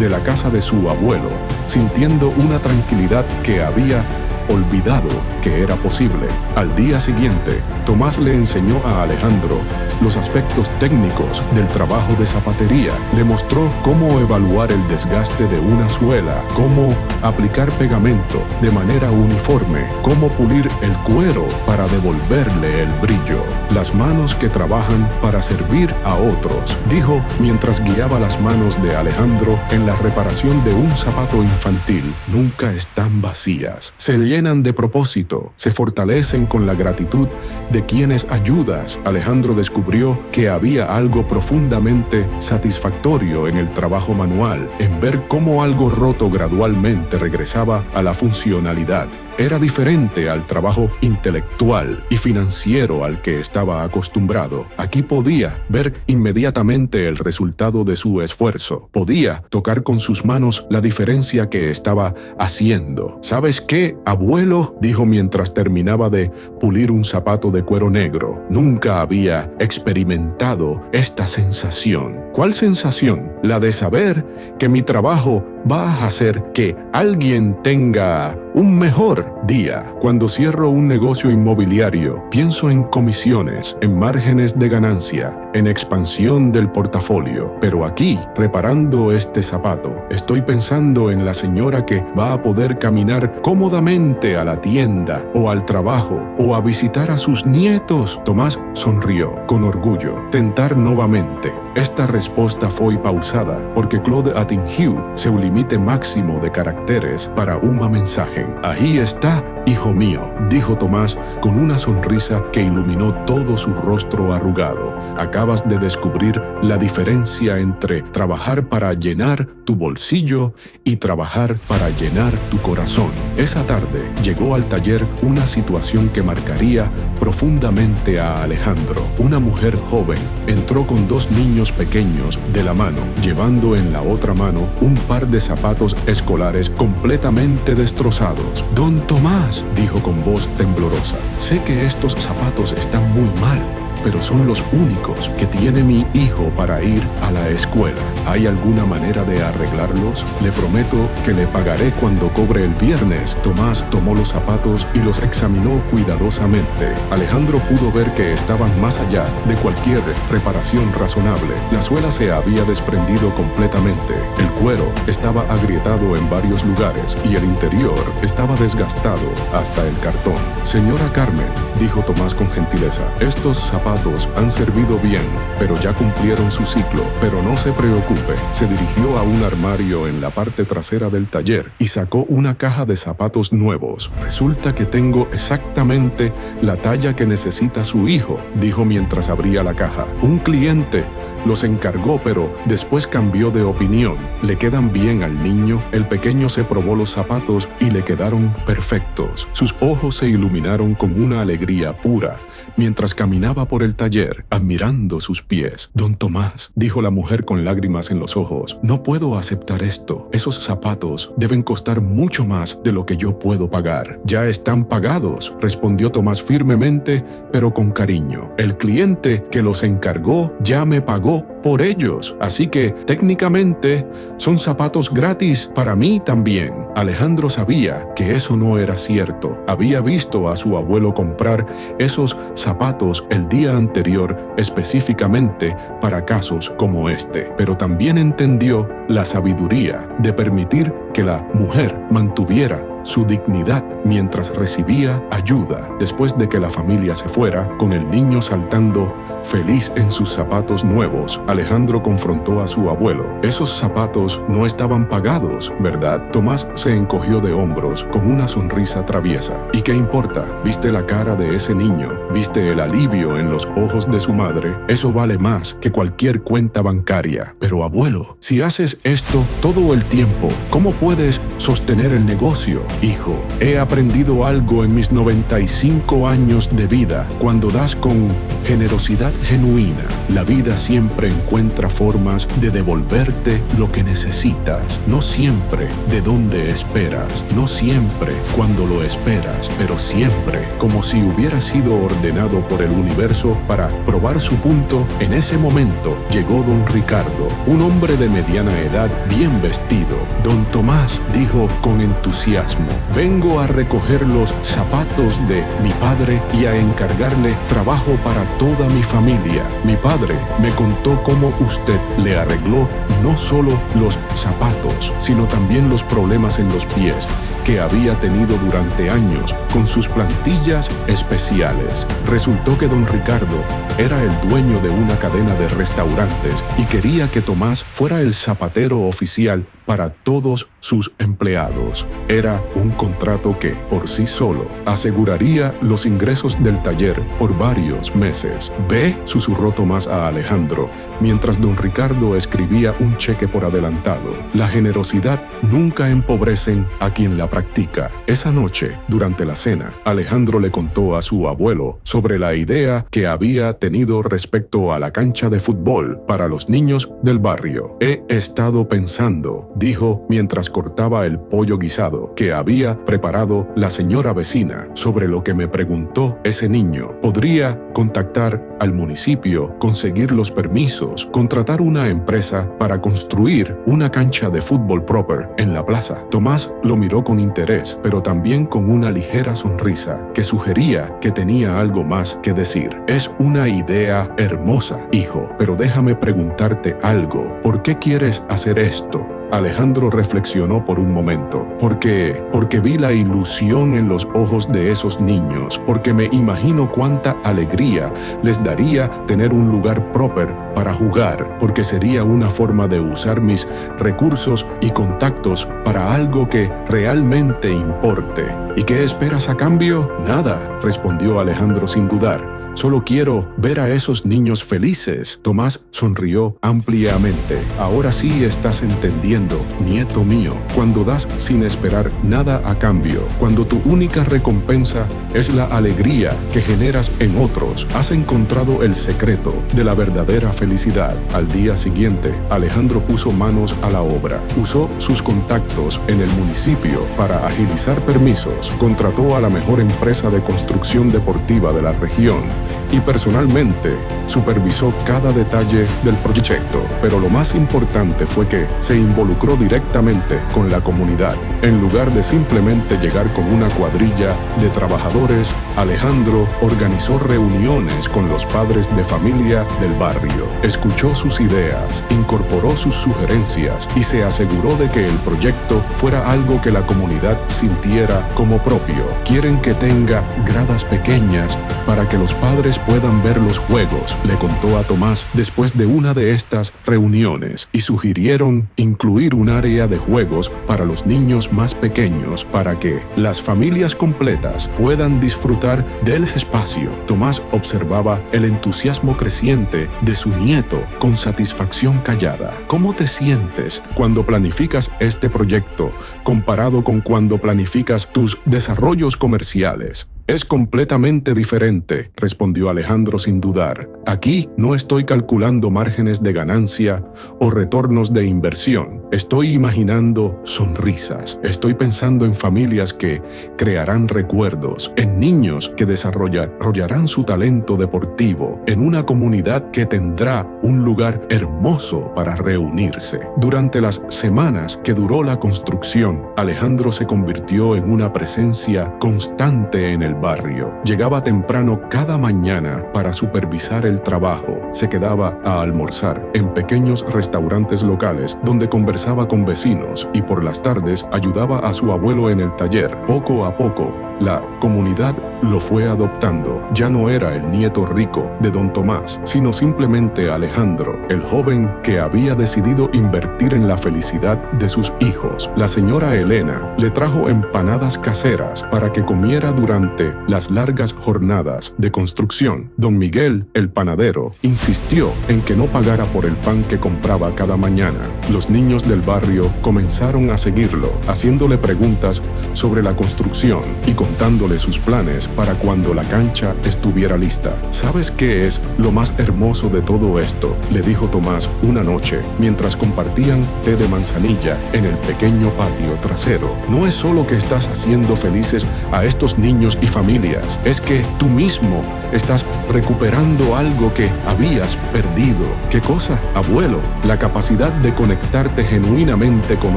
de la casa de su abuelo, sintiendo una tranquilidad que había olvidado que era posible. Al día siguiente, Tomás le enseñó a Alejandro los aspectos técnicos del trabajo de zapatería. Le mostró cómo evaluar el desgaste de una suela, cómo aplicar pegamento de manera uniforme, cómo pulir el cuero para devolverle el brillo. Las manos que trabajan para servir a otros, dijo mientras guiaba las manos de Alejandro en la reparación de un zapato infantil, nunca están vacías. Se llenan de propósito, se fortalecen con la gratitud de quienes ayudas. Alejandro descubrió que había algo profundamente satisfactorio en el trabajo manual, en ver cómo algo roto gradualmente regresaba a la funcionalidad. Era diferente al trabajo intelectual y financiero al que estaba acostumbrado. Aquí podía ver inmediatamente el resultado de su esfuerzo. Podía tocar con sus manos la diferencia que estaba haciendo. ¿Sabes qué, abuelo?, dijo mientras terminaba de pulir un zapato de cuero negro. Nunca había experimentado esta sensación. ¿Cuál sensación? La de saber que mi trabajo va a hacer que alguien tenga un mejor día. Cuando cierro un negocio inmobiliario, pienso en comisiones, en márgenes de ganancia, en expansión del portafolio. Pero aquí, reparando este zapato, estoy pensando en la señora que va a poder caminar cómodamente a la tienda o al trabajo o a visitar a sus nietos. Tomás sonrió con orgullo. Tentar nuevamente. Esta respuesta fue pausada porque Claude Attenhue se un límite máximo de caracteres para un mensaje. Ahí está, hijo mío, dijo Tomás con una sonrisa que iluminó todo su rostro arrugado. Acabas de descubrir la diferencia entre trabajar para llenar tu bolsillo y trabajar para llenar tu corazón. Esa tarde llegó al taller una situación que marcaría profundamente a Alejandro. Una mujer joven entró con dos niños pequeños de la mano, llevando en la otra mano un par de zapatos escolares completamente destrozados. «Don Tomás», dijo con voz temblorosa, «sé que estos zapatos están muy mal, pero son los únicos que tiene mi hijo para ir a la escuela. ¿Hay alguna manera de arreglarlos? Le prometo que le pagaré cuando cobre el viernes». Tomás tomó los zapatos y los examinó cuidadosamente. Alejandro pudo ver que estaban más allá de cualquier reparación razonable. La suela se había desprendido completamente. El cuero estaba agrietado en varios lugares y el interior estaba desgastado hasta el cartón. «Señora Carmen», dijo Tomás con gentileza, «estos zapatos han servido bien, pero ya cumplieron su ciclo. Pero no se preocupe». Se dirigió a un armario en la parte trasera del taller y sacó una caja de zapatos nuevos. «Resulta que tengo exactamente la talla que necesita su hijo», dijo mientras abría la caja. «Un cliente los encargó, pero después cambió de opinión. ¿Le quedan bien al niño?». El pequeño se probó los zapatos y le quedaron perfectos. Sus ojos se iluminaron con una alegría pura mientras caminaba por el taller, admirando sus pies. «Don Tomás», dijo la mujer con lágrimas en los ojos, «no puedo aceptar esto. Esos zapatos deben costar mucho más de lo que yo puedo pagar». «Ya están pagados», respondió Tomás firmemente, pero con cariño. «El cliente que los encargó ya me pagó por ellos, así que técnicamente son zapatos gratis para mí también». Alejandro sabía que eso no era cierto. Había visto a su abuelo comprar esos zapatos el día anterior específicamente para casos como este, pero también entendió la sabiduría de permitir que la mujer mantuviera su dignidad mientras recibía ayuda. Después de que la familia se fuera, con el niño saltando feliz en sus zapatos nuevos, Alejandro confrontó a su abuelo. «Esos zapatos no estaban pagados, ¿verdad?». Tomás se encogió de hombros con una sonrisa traviesa. «¿Y qué importa? ¿Viste la cara de ese niño? ¿Viste el alivio en los ojos de su madre? Eso vale más que cualquier cuenta bancaria». «Pero abuelo, si haces esto todo el tiempo, ¿cómo puedes sostener el negocio?». «Hijo, he aprendido algo en mis 95 años de vida. Cuando das con generosidad genuina, la vida siempre encuentra formas de devolverte lo que necesitas. No siempre de donde esperas, no siempre cuando lo esperas, pero siempre como si hubiera sido ordenado por el universo para probar su punto». En ese momento llegó don Ricardo, un hombre de mediana edad bien vestido. Don Tomás dijo con entusiasmo: vengo a recoger los zapatos de mi padre y a encargarle trabajo para toda mi familia. Mi padre me contó cómo usted le arregló no solo los zapatos, sino también los problemas en los pies que había tenido durante años con sus plantillas especiales. Resultó que don Ricardo era el dueño de una cadena de restaurantes y quería que Tomás fuera el zapatero oficial para todos sus empleados. Era un contrato que, por sí solo, aseguraría los ingresos del taller por varios meses. «Ve», susurró Tomás a Alejandro, mientras don Ricardo escribía un cheque por adelantado. La generosidad nunca empobrecen a quien la practica. Esa noche, durante la cena, Alejandro le contó a su abuelo sobre la idea que había tenido respecto a la cancha de fútbol para los niños del barrio. «He estado pensando», dijo mientras cortaba el pollo guisado que había preparado la señora vecina, «sobre lo que me preguntó ese niño. Podría contactar al municipio, conseguir los permisos, contratar una empresa para construir una cancha de fútbol proper en la plaza». Tomás lo miró con interés, pero también con una ligera sonrisa que sugería que tenía algo más que decir. «Es una idea hermosa, hijo, pero déjame preguntarte algo. ¿Por qué quieres hacer esto?» Alejandro reflexionó por un momento. Porque vi la ilusión en los ojos de esos niños, porque me imagino cuánta alegría les daría tener un lugar proper para jugar, porque sería una forma de usar mis recursos y contactos para algo que realmente importe. ¿Y qué esperas a cambio? Nada, respondió Alejandro sin dudar. Solo quiero ver a esos niños felices. Tomás sonrió ampliamente. Ahora sí estás entendiendo, nieto mío. Cuando das sin esperar nada a cambio, cuando tu única recompensa es la alegría que generas en otros, has encontrado el secreto de la verdadera felicidad. Al día siguiente, Alejandro puso manos a la obra. Usó sus contactos en el municipio para agilizar permisos, contrató a la mejor empresa de construcción deportiva de la región y personalmente supervisó cada detalle del proyecto. Pero lo más importante fue que se involucró directamente con la comunidad. En lugar de simplemente llegar con una cuadrilla de trabajadores, Alejandro organizó reuniones con los padres de familia del barrio. Escuchó sus ideas, incorporó sus sugerencias y se aseguró de que el proyecto fuera algo que la comunidad sintiera como propio. Quieren que tenga gradas pequeñas para que los padres puedan ver los juegos, le contó a Tomás después de una de estas reuniones, y sugirieron incluir un área de juegos para los niños más pequeños para que las familias completas puedan disfrutar del espacio. Tomás observaba el entusiasmo creciente de su nieto con satisfacción callada. ¿Cómo te sientes cuando planificas este proyecto comparado con cuando planificas tus desarrollos comerciales? Es completamente diferente, respondió Alejandro sin dudar. Aquí no estoy calculando márgenes de ganancia o retornos de inversión. Estoy imaginando sonrisas. Estoy pensando en familias que crearán recuerdos, en niños que desarrollarán su talento deportivo, en una comunidad que tendrá un lugar hermoso para reunirse. Durante las semanas que duró la construcción, Alejandro se convirtió en una presencia constante en el barrio. Llegaba temprano cada mañana para supervisar el trabajo. Se quedaba a almorzar en pequeños restaurantes locales donde conversaba con vecinos y por las tardes ayudaba a su abuelo en el taller. Poco a poco, la comunidad lo fue adoptando. Ya no era el nieto rico de don Tomás, sino simplemente Alejandro, el joven que había decidido invertir en la felicidad de sus hijos. La señora Elena le trajo empanadas caseras para que comiera durante las largas jornadas de construcción. Don Miguel, el panadero, insistió en que no pagara por el pan que compraba cada mañana. Los niños del barrio comenzaron a seguirlo, haciéndole preguntas sobre la construcción y con contándole sus planes para cuando la cancha estuviera lista. ¿Sabes qué es lo más hermoso de todo esto?, le dijo Tomás una noche mientras compartían té de manzanilla en el pequeño patio trasero. No es solo que estás haciendo felices a estos niños y familias, es que tú mismo estás recuperando algo que habías perdido. ¿Qué cosa, abuelo? La capacidad de conectarte genuinamente con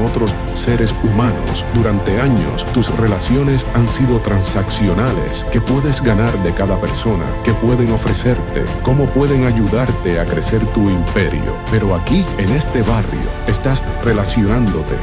otros seres humanos. Durante años, tus relaciones han sido transaccionales. ¿Qué puedes ganar de cada persona? ¿Qué pueden ofrecerte? ¿Cómo pueden ayudarte a crecer tu imperio? Pero aquí, en este barrio, estás relacionándote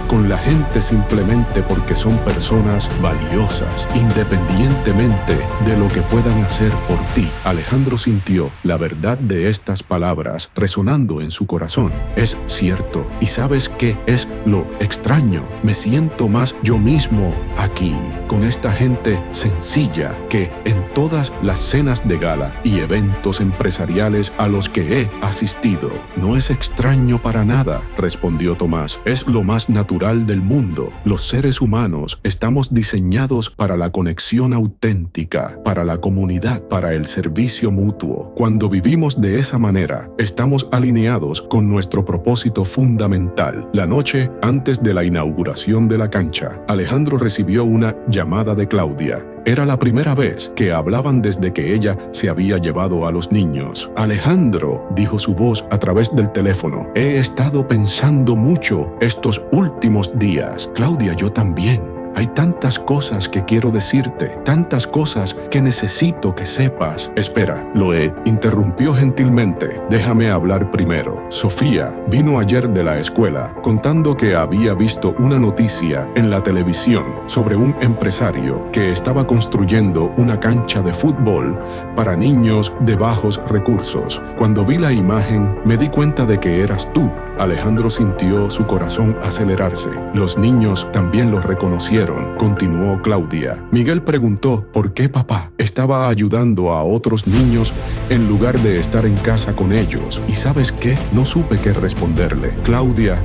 con la gente simplemente porque son personas valiosas, independientemente de lo que puedan hacer por ti. Alejandro sintió la verdad de estas palabras resonando en su corazón. Es cierto, y ¿sabes qué es lo extraño? Me siento más yo mismo aquí, con esta gente sencilla que en todas las cenas de gala y eventos empresariales a los que he asistido. No es extraño para nada, respondió Tomás. Es lo más natural del mundo. Los seres humanos estamos diseñados para la conexión auténtica, para la comunidad, para el servicio mutuo. Cuando vivimos de esa manera, estamos alineados con nuestro propósito fundamental. La noche antes de la inauguración de la cancha, Alejandro recibió una llamada de Claudia. Era la primera vez que hablaban desde que ella se había llevado a los niños. Alejandro, dijo su voz a través del teléfono, he estado pensando mucho estos últimos días. Claudia, yo también. Hay tantas cosas que quiero decirte, tantas cosas que necesito que sepas. Espera, Loé interrumpió gentilmente. Déjame hablar primero. Sofía vino ayer de la escuela contando que había visto una noticia en la televisión sobre un empresario que estaba construyendo una cancha de fútbol para niños de bajos recursos. Cuando vi la imagen, me di cuenta de que eras tú. Alejandro sintió su corazón acelerarse. Los niños también lo reconocieron, continuó Claudia. Miguel preguntó por qué papá estaba ayudando a otros niños en lugar de estar en casa con ellos. ¿Y sabes qué? No supe qué responderle. Claudia,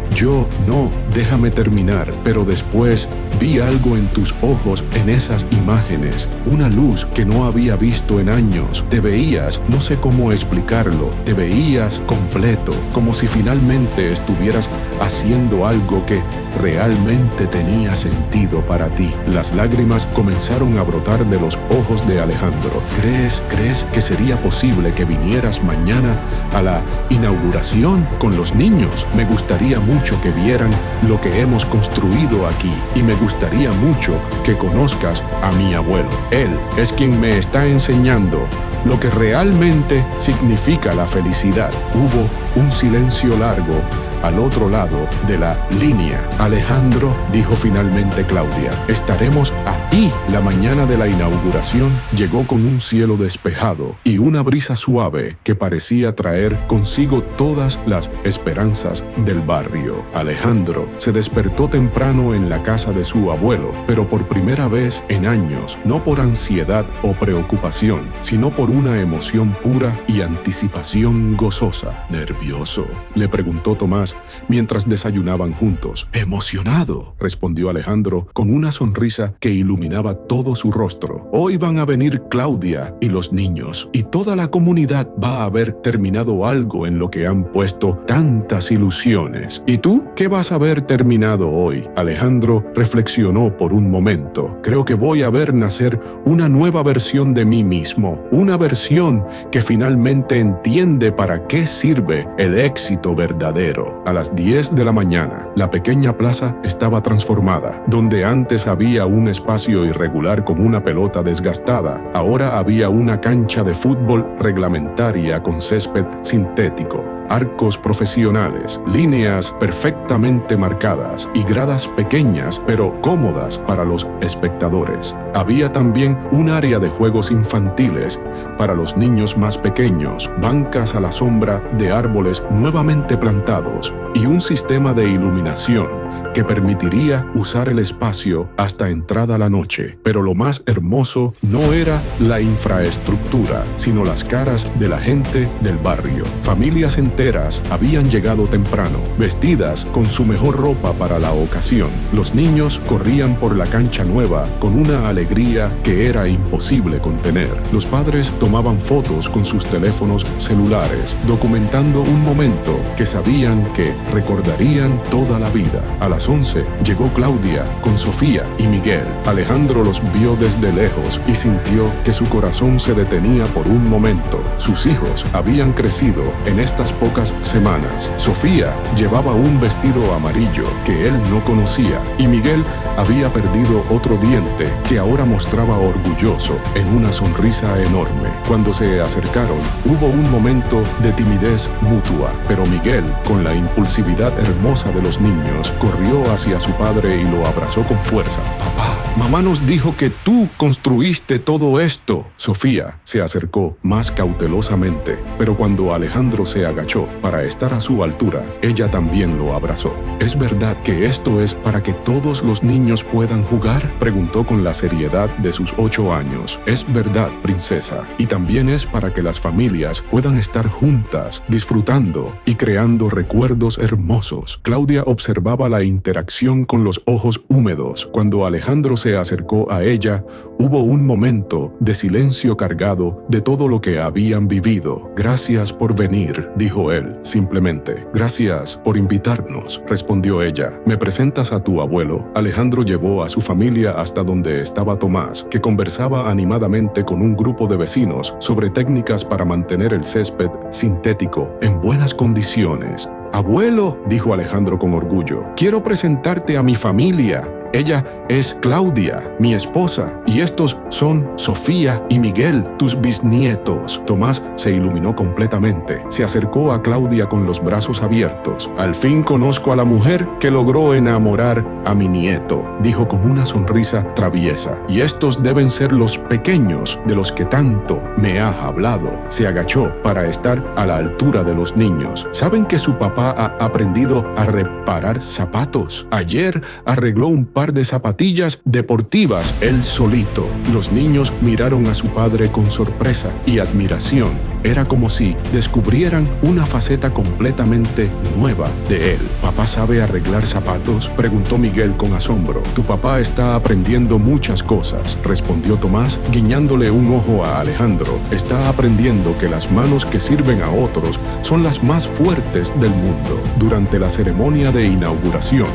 déjame terminar, pero después vi algo en tus ojos en esas imágenes, una luz que no había visto en años. Te veías, no sé cómo explicarlo, te veías completo, como si finalmente estuvieras haciendo algo que realmente tenía sentido para ti. Las lágrimas comenzaron a brotar de los ojos de Alejandro. ¿Crees que sería posible que vinieras mañana a la inauguración con los niños? Me gustaría mucho que vieran lo que hemos construido aquí y me gustaría mucho que conozcas a mi abuelo. Él es quien me está enseñando lo que realmente significa la felicidad. Hubo un silencio largo al otro lado de la línea. Alejandro, dijo finalmente Claudia, estaremos aquí. La mañana de la inauguración llegó con un cielo despejado y una brisa suave que parecía traer consigo todas las esperanzas del barrio. Alejandro se despertó temprano en la casa de su abuelo, pero por primera vez en años, no por ansiedad o preocupación, sino por una emoción pura y anticipación gozosa. ¿Nervioso?, le preguntó Tomás mientras desayunaban juntos. Emocionado, respondió Alejandro con una sonrisa que iluminaba todo su rostro. Hoy van a venir Claudia y los niños, y toda la comunidad va a haber terminado algo en lo que han puesto tantas ilusiones. ¿Y tú qué vas a haber terminado hoy? Alejandro reflexionó por un momento. Creo que voy a ver nacer una nueva versión de mí mismo, una versión que finalmente entiende para qué sirve el éxito verdadero. A las 10 de la mañana, la pequeña plaza estaba transformada. Donde antes había un espacio irregular con una pelota desgastada, ahora había una cancha de fútbol reglamentaria con césped sintético, arcos profesionales, líneas perfectamente marcadas y gradas pequeñas pero cómodas para los espectadores. Había también un área de juegos infantiles para los niños más pequeños, bancas a la sombra de árboles nuevamente plantados y un sistema de iluminación que permitiría usar el espacio hasta entrada la noche. Pero lo más hermoso no era la infraestructura, sino las caras de la gente del barrio. Familias enteras habían llegado temprano, vestidas con su mejor ropa para la ocasión. Los niños corrían por la cancha nueva con una alegría alegría que era imposible contener. Los padres tomaban fotos con sus teléfonos celulares, documentando un momento que sabían que recordarían toda la vida. A las 11 llegó Claudia con Sofía y Miguel. Alejandro los vio desde lejos y sintió que su corazón se detenía por un momento. Sus hijos habían crecido en estas pocas semanas. Sofía llevaba un vestido amarillo que él no conocía y Miguel había perdido otro diente que ahora mostraba orgulloso en una sonrisa enorme. Cuando se acercaron, hubo un momento de timidez mutua, pero Miguel, con la impulsividad hermosa de los niños, corrió hacia su padre y lo abrazó con fuerza. «Papá, mamá nos dijo que tú construiste todo esto». Sofía se acercó más cautelosamente, pero cuando Alejandro se agachó para estar a su altura, ella también lo abrazó. «¿Es verdad que esto es para que todos los niños puedan jugar?», preguntó con la seriedad de sus 8 años. «Es verdad, princesa, y también es para que las familias puedan estar juntas, disfrutando y creando recuerdos hermosos». Claudia observaba la interacción con los ojos húmedos. Cuando Alejandro se acercó a ella, hubo un momento de silencio cargado de todo lo que habían vivido. «Gracias por venir», dijo él, simplemente. «Gracias por invitarnos», respondió ella. «¿Me presentas a tu abuelo?». Alejandro llevó a su familia hasta donde estaba Tomás, que conversaba animadamente con un grupo de vecinos sobre técnicas para mantener el césped sintético en buenas condiciones. «Abuelo», dijo Alejandro con orgullo, «quiero presentarte a mi familia. Ella es Claudia, mi esposa, y estos son Sofía y Miguel, tus bisnietos». Tomás se iluminó completamente. Se acercó a Claudia con los brazos abiertos. «Al fin conozco a la mujer que logró enamorar a mi nieto», dijo con una sonrisa traviesa. «Y estos deben ser los pequeños de los que tanto me has hablado». Se agachó para estar a la altura de los niños. «¿Saben que su papá ha aprendido a reparar zapatos? Ayer arregló un par de zapatillas deportivas él solito». Los niños miraron a su padre con sorpresa y admiración. Era como si descubrieran una faceta completamente nueva de él. «¿Papá sabe arreglar zapatos?», preguntó Miguel con asombro. «Tu papá está aprendiendo muchas cosas», respondió Tomás, guiñándole un ojo a Alejandro. «Está aprendiendo que las manos que sirven a otros son las más fuertes del mundo». Durante la ceremonia de inauguración,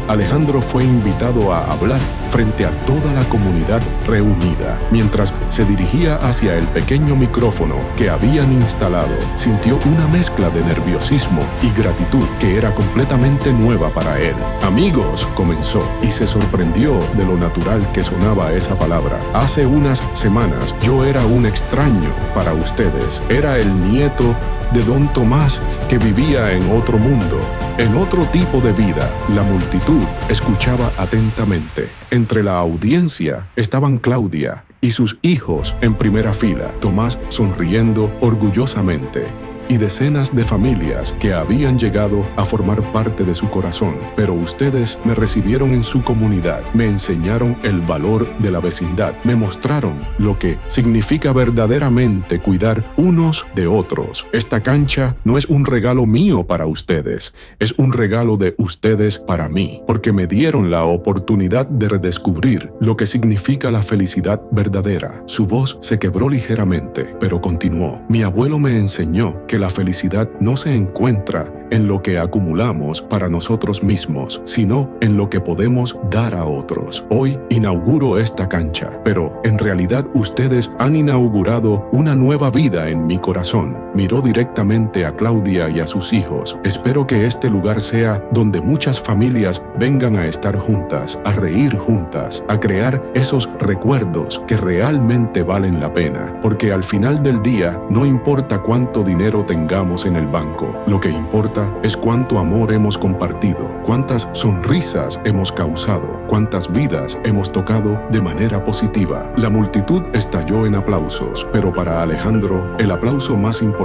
Alejandro fue invitado a hablar frente a toda la comunidad reunida. Mientras se dirigía hacia el pequeño micrófono que habían instalado, sintió una mezcla de nerviosismo y gratitud que era completamente nueva para él. «Amigos», comenzó, y se sorprendió de lo natural que sonaba esa palabra. «Hace unas semanas yo era un extraño para ustedes. Era el nieto de don Tomás que vivía en otro mundo, en otro tipo de vida». La multitud escuchaba atentamente. Entre la audiencia estaban Claudia y sus hijos en primera fila, Tomás sonriendo orgullosamente, y decenas de familias que habían llegado a formar parte de su corazón. «Pero ustedes me recibieron en su comunidad, me enseñaron el valor de la vecindad, me mostraron lo que significa verdaderamente cuidar unos de otros. Esta cancha no es un regalo mío para ustedes, es un regalo de ustedes para mí, porque me dieron la oportunidad de redescubrir lo que significa la felicidad verdadera». Su voz se quebró ligeramente, pero continuó. «Mi abuelo me enseñó que la felicidad no se encuentra en lo que acumulamos para nosotros mismos, sino en lo que podemos dar a otros. Hoy inauguro esta cancha, pero en realidad ustedes han inaugurado una nueva vida en mi corazón». Miró directamente a Claudia y a sus hijos. «Espero que este lugar sea donde muchas familias vengan a estar juntas, a reír juntas, a crear esos recuerdos que realmente valen la pena, porque al final del día no importa cuánto dinero tengamos en el banco, lo que importa es cuánto amor hemos compartido, cuántas sonrisas hemos causado, cuántas vidas hemos tocado de manera positiva». La multitud estalló en aplausos, pero para Alejandro el aplauso más importante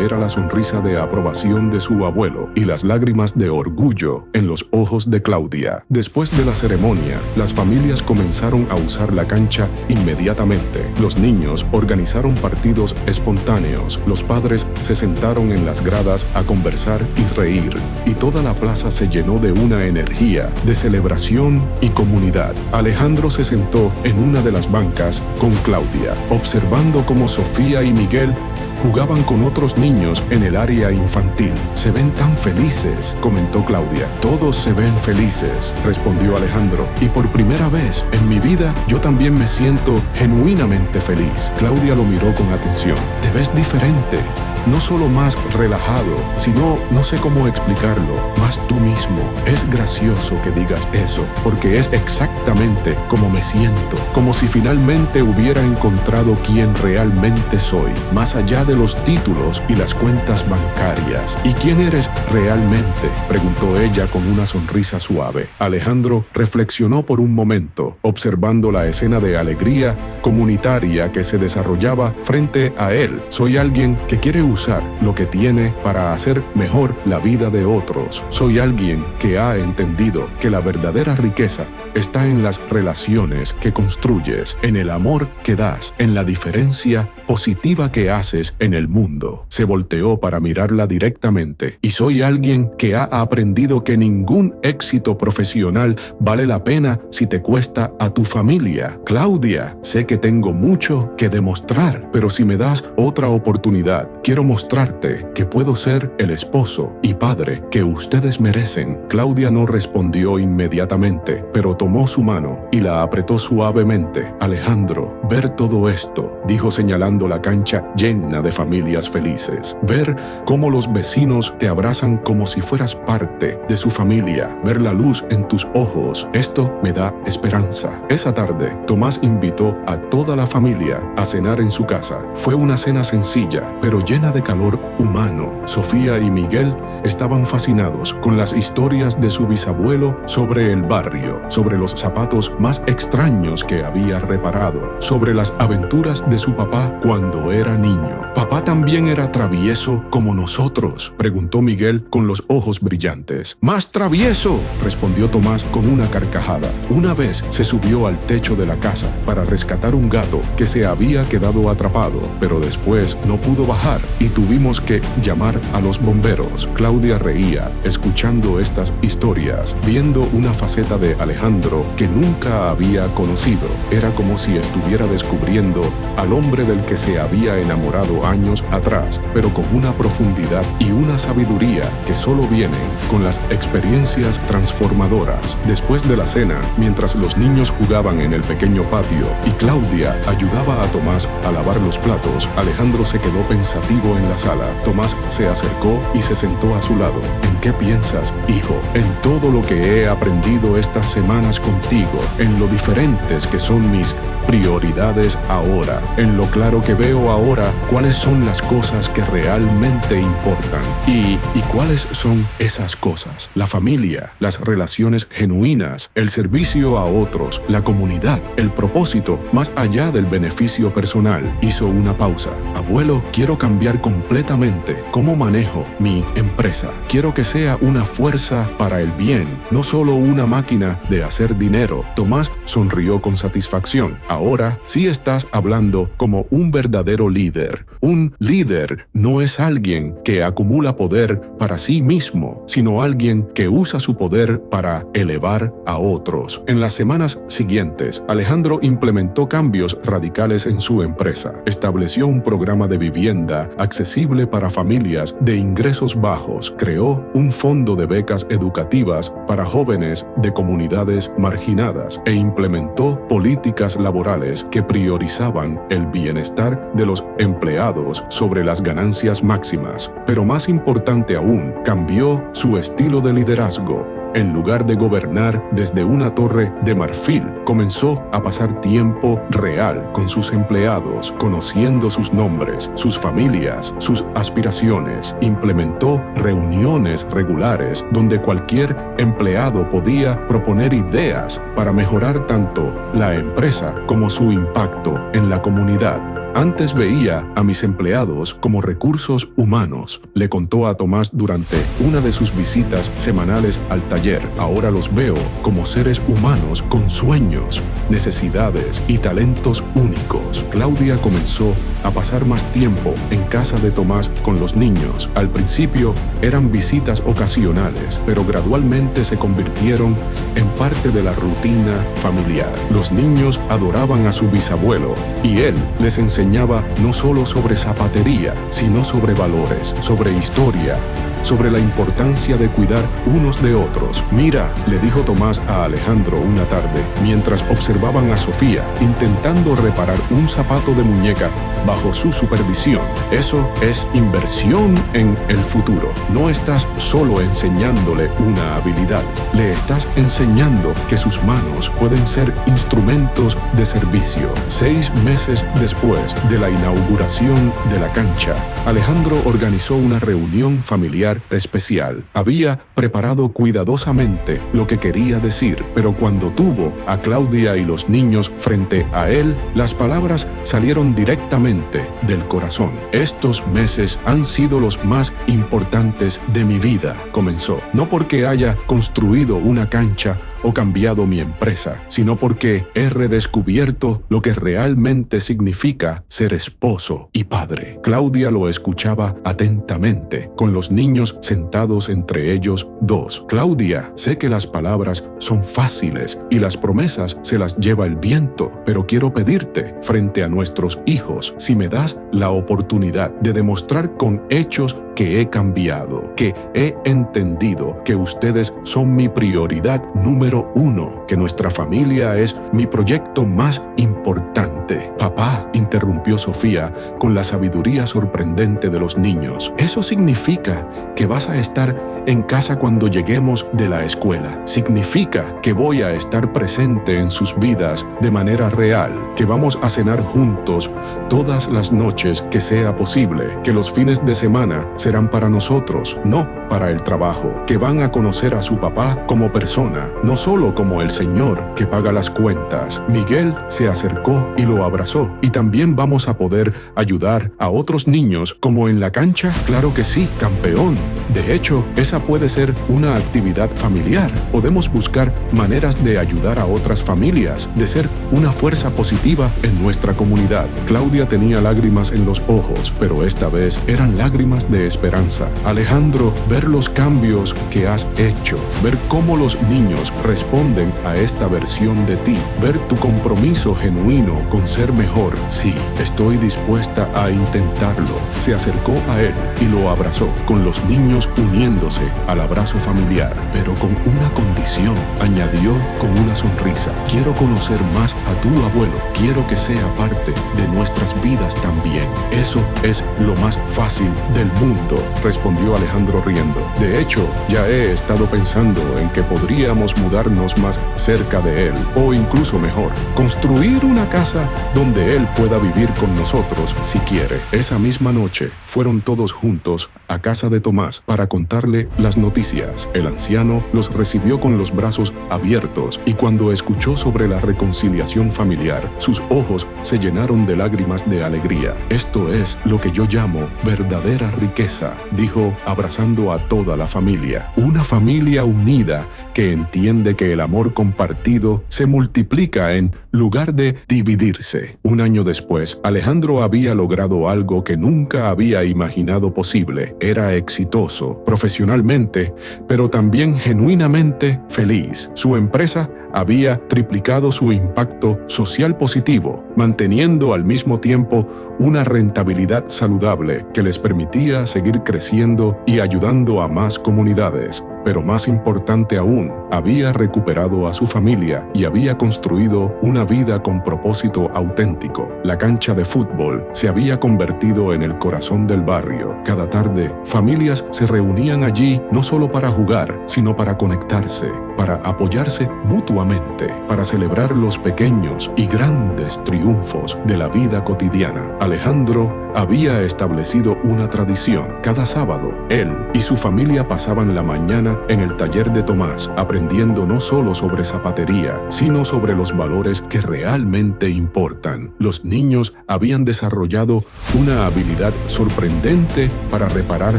era la sonrisa de aprobación de su abuelo y las lágrimas de orgullo en los ojos de Claudia. Después de la ceremonia, las familias comenzaron a usar la cancha inmediatamente. Los niños organizaron partidos espontáneos, los padres se sentaron en las gradas a conversar y reír, y toda la plaza se llenó de una energía de celebración y comunidad. Alejandro se sentó en una de las bancas con Claudia, observando cómo Sofía y Miguel jugaban con otros niños en el área infantil. «Se ven tan felices», comentó Claudia. «Todos se ven felices», respondió Alejandro. «Y por primera vez en mi vida yo también me siento genuinamente feliz». Claudia lo miró con atención. «Te ves diferente. No solo más relajado, sino, no sé cómo explicarlo, más tú mismo. Es gracioso que digas eso, porque es exactamente como me siento, como si finalmente hubiera encontrado quién realmente soy, más allá de los títulos y las cuentas bancarias. ¿Y quién eres realmente?», preguntó ella con una sonrisa suave. Alejandro reflexionó por un momento, observando la escena de alegría comunitaria que se desarrollaba frente a él. «Soy alguien que quiere usar lo que tiene para hacer mejor la vida de otros. Soy alguien que ha entendido que la verdadera riqueza está en las relaciones que construyes, en el amor que das, en la diferencia positiva que haces en el mundo». Se volteó para mirarla directamente. «Y soy alguien que ha aprendido que ningún éxito profesional vale la pena si te cuesta a tu familia. Claudia, sé que tengo mucho que demostrar, pero si me das otra oportunidad, quiero mostrarte que puedo ser el esposo y padre que ustedes merecen». Claudia no respondió inmediatamente, pero tomó su mano y la apretó suavemente. «Alejandro, ver todo esto», dijo señalando la cancha llena de familias felices. «Ver cómo los vecinos te abrazan como si fueras parte de su familia, ver la luz en tus ojos, esto me da esperanza». Esa tarde, Tomás invitó a toda la familia a cenar en su casa. Fue una cena sencilla, pero llena de calor humano. Sofía y Miguel estaban fascinados con las historias de su bisabuelo sobre el barrio, sobre los zapatos más extraños que había reparado, sobre las aventuras de su papá cuando era niño. «¿Papá también era travieso como nosotros?», preguntó Miguel con los ojos brillantes. «¡Más travieso!», respondió Tomás con una carcajada. «Una vez se subió al techo de la casa para rescatar un gato que se había quedado atrapado, pero después no pudo bajar y tuvimos que llamar a los bomberos». Claudia reía, escuchando estas historias, viendo una faceta de Alejandro que nunca había conocido. Era como si estuviera descubriendo al hombre del que se había enamorado años atrás, pero con una profundidad y una sabiduría que solo vienen con las experiencias transformadoras. Después de la cena, mientras los niños jugaban en el pequeño patio y Claudia ayudaba a Tomás a lavar los platos, Alejandro se quedó pensativo en la sala. Tomás se acercó y se sentó a su lado. «¿En qué piensas, hijo? En todo lo que he aprendido estas semanas contigo, en lo diferentes que son mis prioridades ahora, en lo claro que veo ahora cuáles son las cosas que realmente importan. ¿Y cuáles son esas cosas? La familia, las relaciones genuinas, el servicio a otros, la comunidad, el propósito, más allá del beneficio personal». Hizo una pausa. «Abuelo, quiero cambiar completamente cómo manejo mi empresa. Quiero que sea una fuerza para el bien, no solo una máquina de hacer dinero». Tomás sonrió con satisfacción. «Ahora sí estás hablando como un verdadero líder. Un líder no es alguien que acumula poder para sí mismo, sino alguien que usa su poder para elevar a otros». En las semanas siguientes, Alejandro implementó cambios radicales en su empresa. Estableció un programa de vivienda accesible para familias de ingresos bajos. Creó un fondo de becas educativas para jóvenes de comunidades marginadas e implementó políticas laborales que priorizaban el bienestar de los empleados sobre las ganancias máximas. Pero más importante aún, cambió su estilo de liderazgo. En lugar de gobernar desde una torre de marfil, comenzó a pasar tiempo real con sus empleados, conociendo sus nombres, sus familias, sus aspiraciones. Implementó reuniones regulares donde cualquier empleado podía proponer ideas para mejorar tanto la empresa como su impacto en la comunidad. Antes veía a mis empleados como recursos humanos, le contó a Tomás durante una de sus visitas semanales al taller. Ahora los veo como seres humanos con sueños, necesidades y talentos únicos. Claudia comenzó a pasar más tiempo en casa de Tomás con los niños. Al principio eran visitas ocasionales, pero gradualmente se convirtieron en parte de la rutina familiar. Los niños adoraban a su bisabuelo y él les enseñaba no solo sobre zapatería, sino sobre valores, sobre historia, sobre la importancia de cuidar unos de otros. Mira, le dijo Tomás a Alejandro una tarde, mientras observaban a Sofía intentando reparar un zapato de muñeca bajo su supervisión. Eso es inversión en el futuro. No estás solo enseñándole una habilidad, le estás enseñando que sus manos pueden ser instrumentos de servicio. 6 meses después de la inauguración de la cancha, Alejandro organizó una reunión familiar especial. Había preparado cuidadosamente lo que quería decir, pero cuando tuvo a Claudia y los niños frente a él, las palabras salieron directamente del corazón. Estos meses han sido los más importantes de mi vida, comenzó. No porque haya construido una cancha o cambiado mi empresa, sino porque he redescubierto lo que realmente significa ser esposo y padre. Claudia lo escuchaba atentamente, con los niños sentados entre ellos dos. Claudia, sé que las palabras son fáciles y las promesas se las lleva el viento, pero quiero pedirte, frente a nuestros hijos, si me das la oportunidad de demostrar con hechos que he cambiado, que he entendido que ustedes son mi prioridad número 1, que nuestra familia es mi proyecto más importante. Papá, interrumpió Sofía con la sabiduría sorprendente de los niños, eso significa que vas a estar en casa cuando lleguemos de la escuela. Significa que voy a estar presente en sus vidas de manera real, que vamos a cenar juntos todas las noches que sea posible, que los fines de semana serán para nosotros, no para el trabajo, que van a conocer a su papá como persona, no solo como el señor que paga las cuentas. Miguel se acercó y lo abrazó. ¿Y también vamos a poder ayudar a otros niños como en la cancha? Claro que sí, campeón. De hecho, esa puede ser una actividad familiar. Podemos buscar maneras de ayudar a otras familias, de ser una fuerza positiva en nuestra comunidad. Claudia tenía lágrimas en los ojos, pero esta vez eran lágrimas de esperanza. Alejandro, ver los cambios que has hecho, ver cómo los niños responden a esta versión de ti, ver tu compromiso genuino con ser mejor. Sí, estoy dispuesta a intentarlo. Se acercó a él y lo abrazó, con los niños uniéndose al abrazo familiar, pero con una condición, añadió con una sonrisa. Quiero conocer más a tu abuelo, quiero que sea parte de nuestras vidas también. Eso es lo más fácil del mundo, respondió Alejandro riendo. De hecho, ya he estado pensando en que podríamos mudarnos más cerca de él, o incluso mejor, construir una casa donde él pueda vivir con nosotros si quiere. Esa misma noche fueron todos juntos a casa de Tomás para contarle las noticias. El anciano los recibió con los brazos abiertos y cuando escuchó sobre la reconciliación familiar, sus ojos se llenaron de lágrimas de alegría. Esto es lo que yo llamo verdadera riqueza, dijo abrazando a toda la familia. Una familia unida que entiende que el amor compartido se multiplica en lugar de dividirse. Un año después, Alejandro había logrado algo que nunca había imaginado posible. Era exitoso profesionalmente, pero también genuinamente feliz. Su empresa había triplicado su impacto social positivo, manteniendo al mismo tiempo una rentabilidad saludable que les permitía seguir creciendo y ayudando a más comunidades. Pero más importante aún, había recuperado a su familia y había construido una vida con propósito auténtico. La cancha de fútbol se había convertido en el corazón del barrio. Cada tarde, familias se reunían allí no solo para jugar, sino para conectarse, para apoyarse mutuamente, para celebrar los pequeños y grandes triunfos de la vida cotidiana. Alejandro había establecido una tradición. Cada sábado, él y su familia pasaban la mañana semana en el taller de Tomás, aprendiendo no solo sobre zapatería, sino sobre los valores que realmente importan. Los niños habían desarrollado una habilidad sorprendente para reparar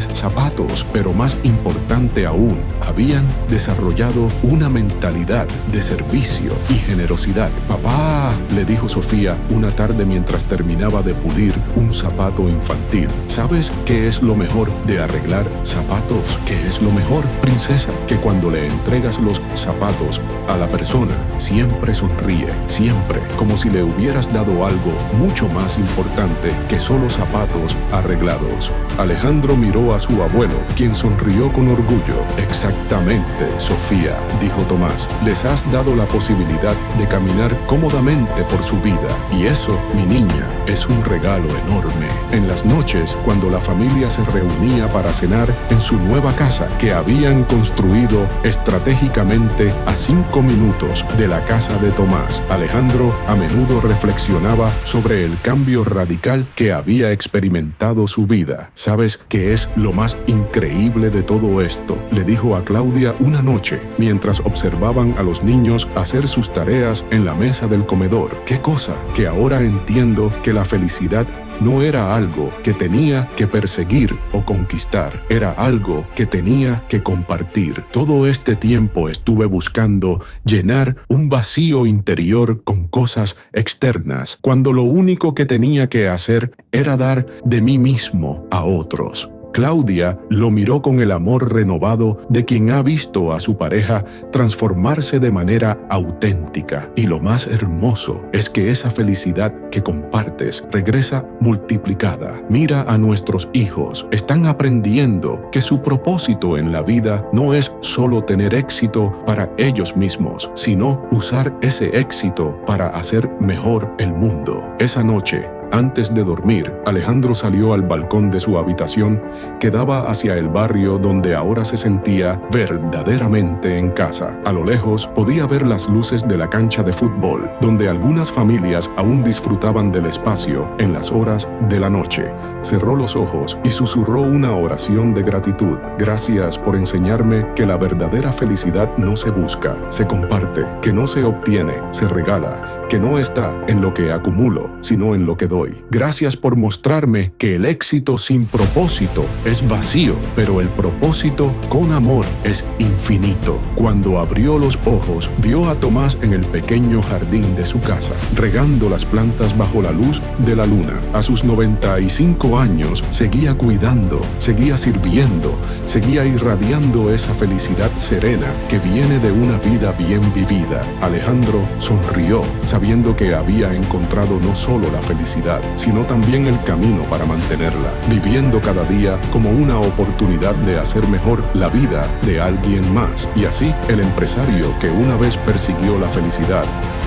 zapatos, pero más importante aún, habían desarrollado una mentalidad de servicio y generosidad. «Papá», le dijo Sofía una tarde mientras terminaba de pulir un zapato infantil, «¿sabes qué es lo mejor de arreglar zapatos? ¿Qué es lo mejor, princesa? Que cuando le entregas los zapatos a la persona, siempre sonríe, siempre, como si le hubieras dado algo mucho más importante que solo zapatos arreglados». Alejandro miró a su abuelo, quien sonrió con orgullo. «Exactamente, Sofía», dijo Tomás. «Les has dado la posibilidad de caminar cómodamente por su vida. Y eso, mi niña, es un regalo enorme». En las noches, cuando la familia se reunía para cenar en su nueva casa que habían construido estratégicamente a 5 minutos de la casa de Tomás, Alejandro a menudo reflexionaba sobre el cambio radical que había experimentado su vida. «¿Sabes qué es lo más increíble de todo esto?», le dijo a Claudia una noche, mientras observaban a los niños hacer sus tareas en la mesa del comedor. «¿Qué cosa? Que ahora entiendo que la felicidad no era algo que tenía que perseguir o conquistar, era algo que tenía que compartir. Todo este tiempo estuve buscando llenar un vacío interior con cosas externas, cuando lo único que tenía que hacer era dar de mí mismo a otros». Claudia lo miró con el amor renovado de quien ha visto a su pareja transformarse de manera auténtica. Y lo más hermoso es que esa felicidad que compartes regresa multiplicada. Mira a nuestros hijos. Están aprendiendo que su propósito en la vida no es solo tener éxito para ellos mismos, sino usar ese éxito para hacer mejor el mundo. Esa noche, antes de dormir, Alejandro salió al balcón de su habitación que daba hacia el barrio donde ahora se sentía verdaderamente en casa. A lo lejos podía ver las luces de la cancha de fútbol, donde algunas familias aún disfrutaban del espacio en las horas de la noche. Cerró los ojos y susurró una oración de gratitud. «Gracias por enseñarme que la verdadera felicidad no se busca, se comparte, que no se obtiene, se regala, que no está en lo que acumulo, sino en lo que doy. Gracias por mostrarme que el éxito sin propósito es vacío, pero el propósito con amor es infinito». Cuando abrió los ojos, vio a Tomás en el pequeño jardín de su casa, regando las plantas bajo la luz de la luna. A sus 95 años, seguía cuidando, seguía sirviendo, seguía irradiando esa felicidad serena que viene de una vida bien vivida. Alejandro sonrió, sabiendo que había encontrado no solo la felicidad, sino también el camino para mantenerla, viviendo cada día como una oportunidad de hacer mejor la vida de alguien más. Y así, el empresario que una vez persiguió la felicidad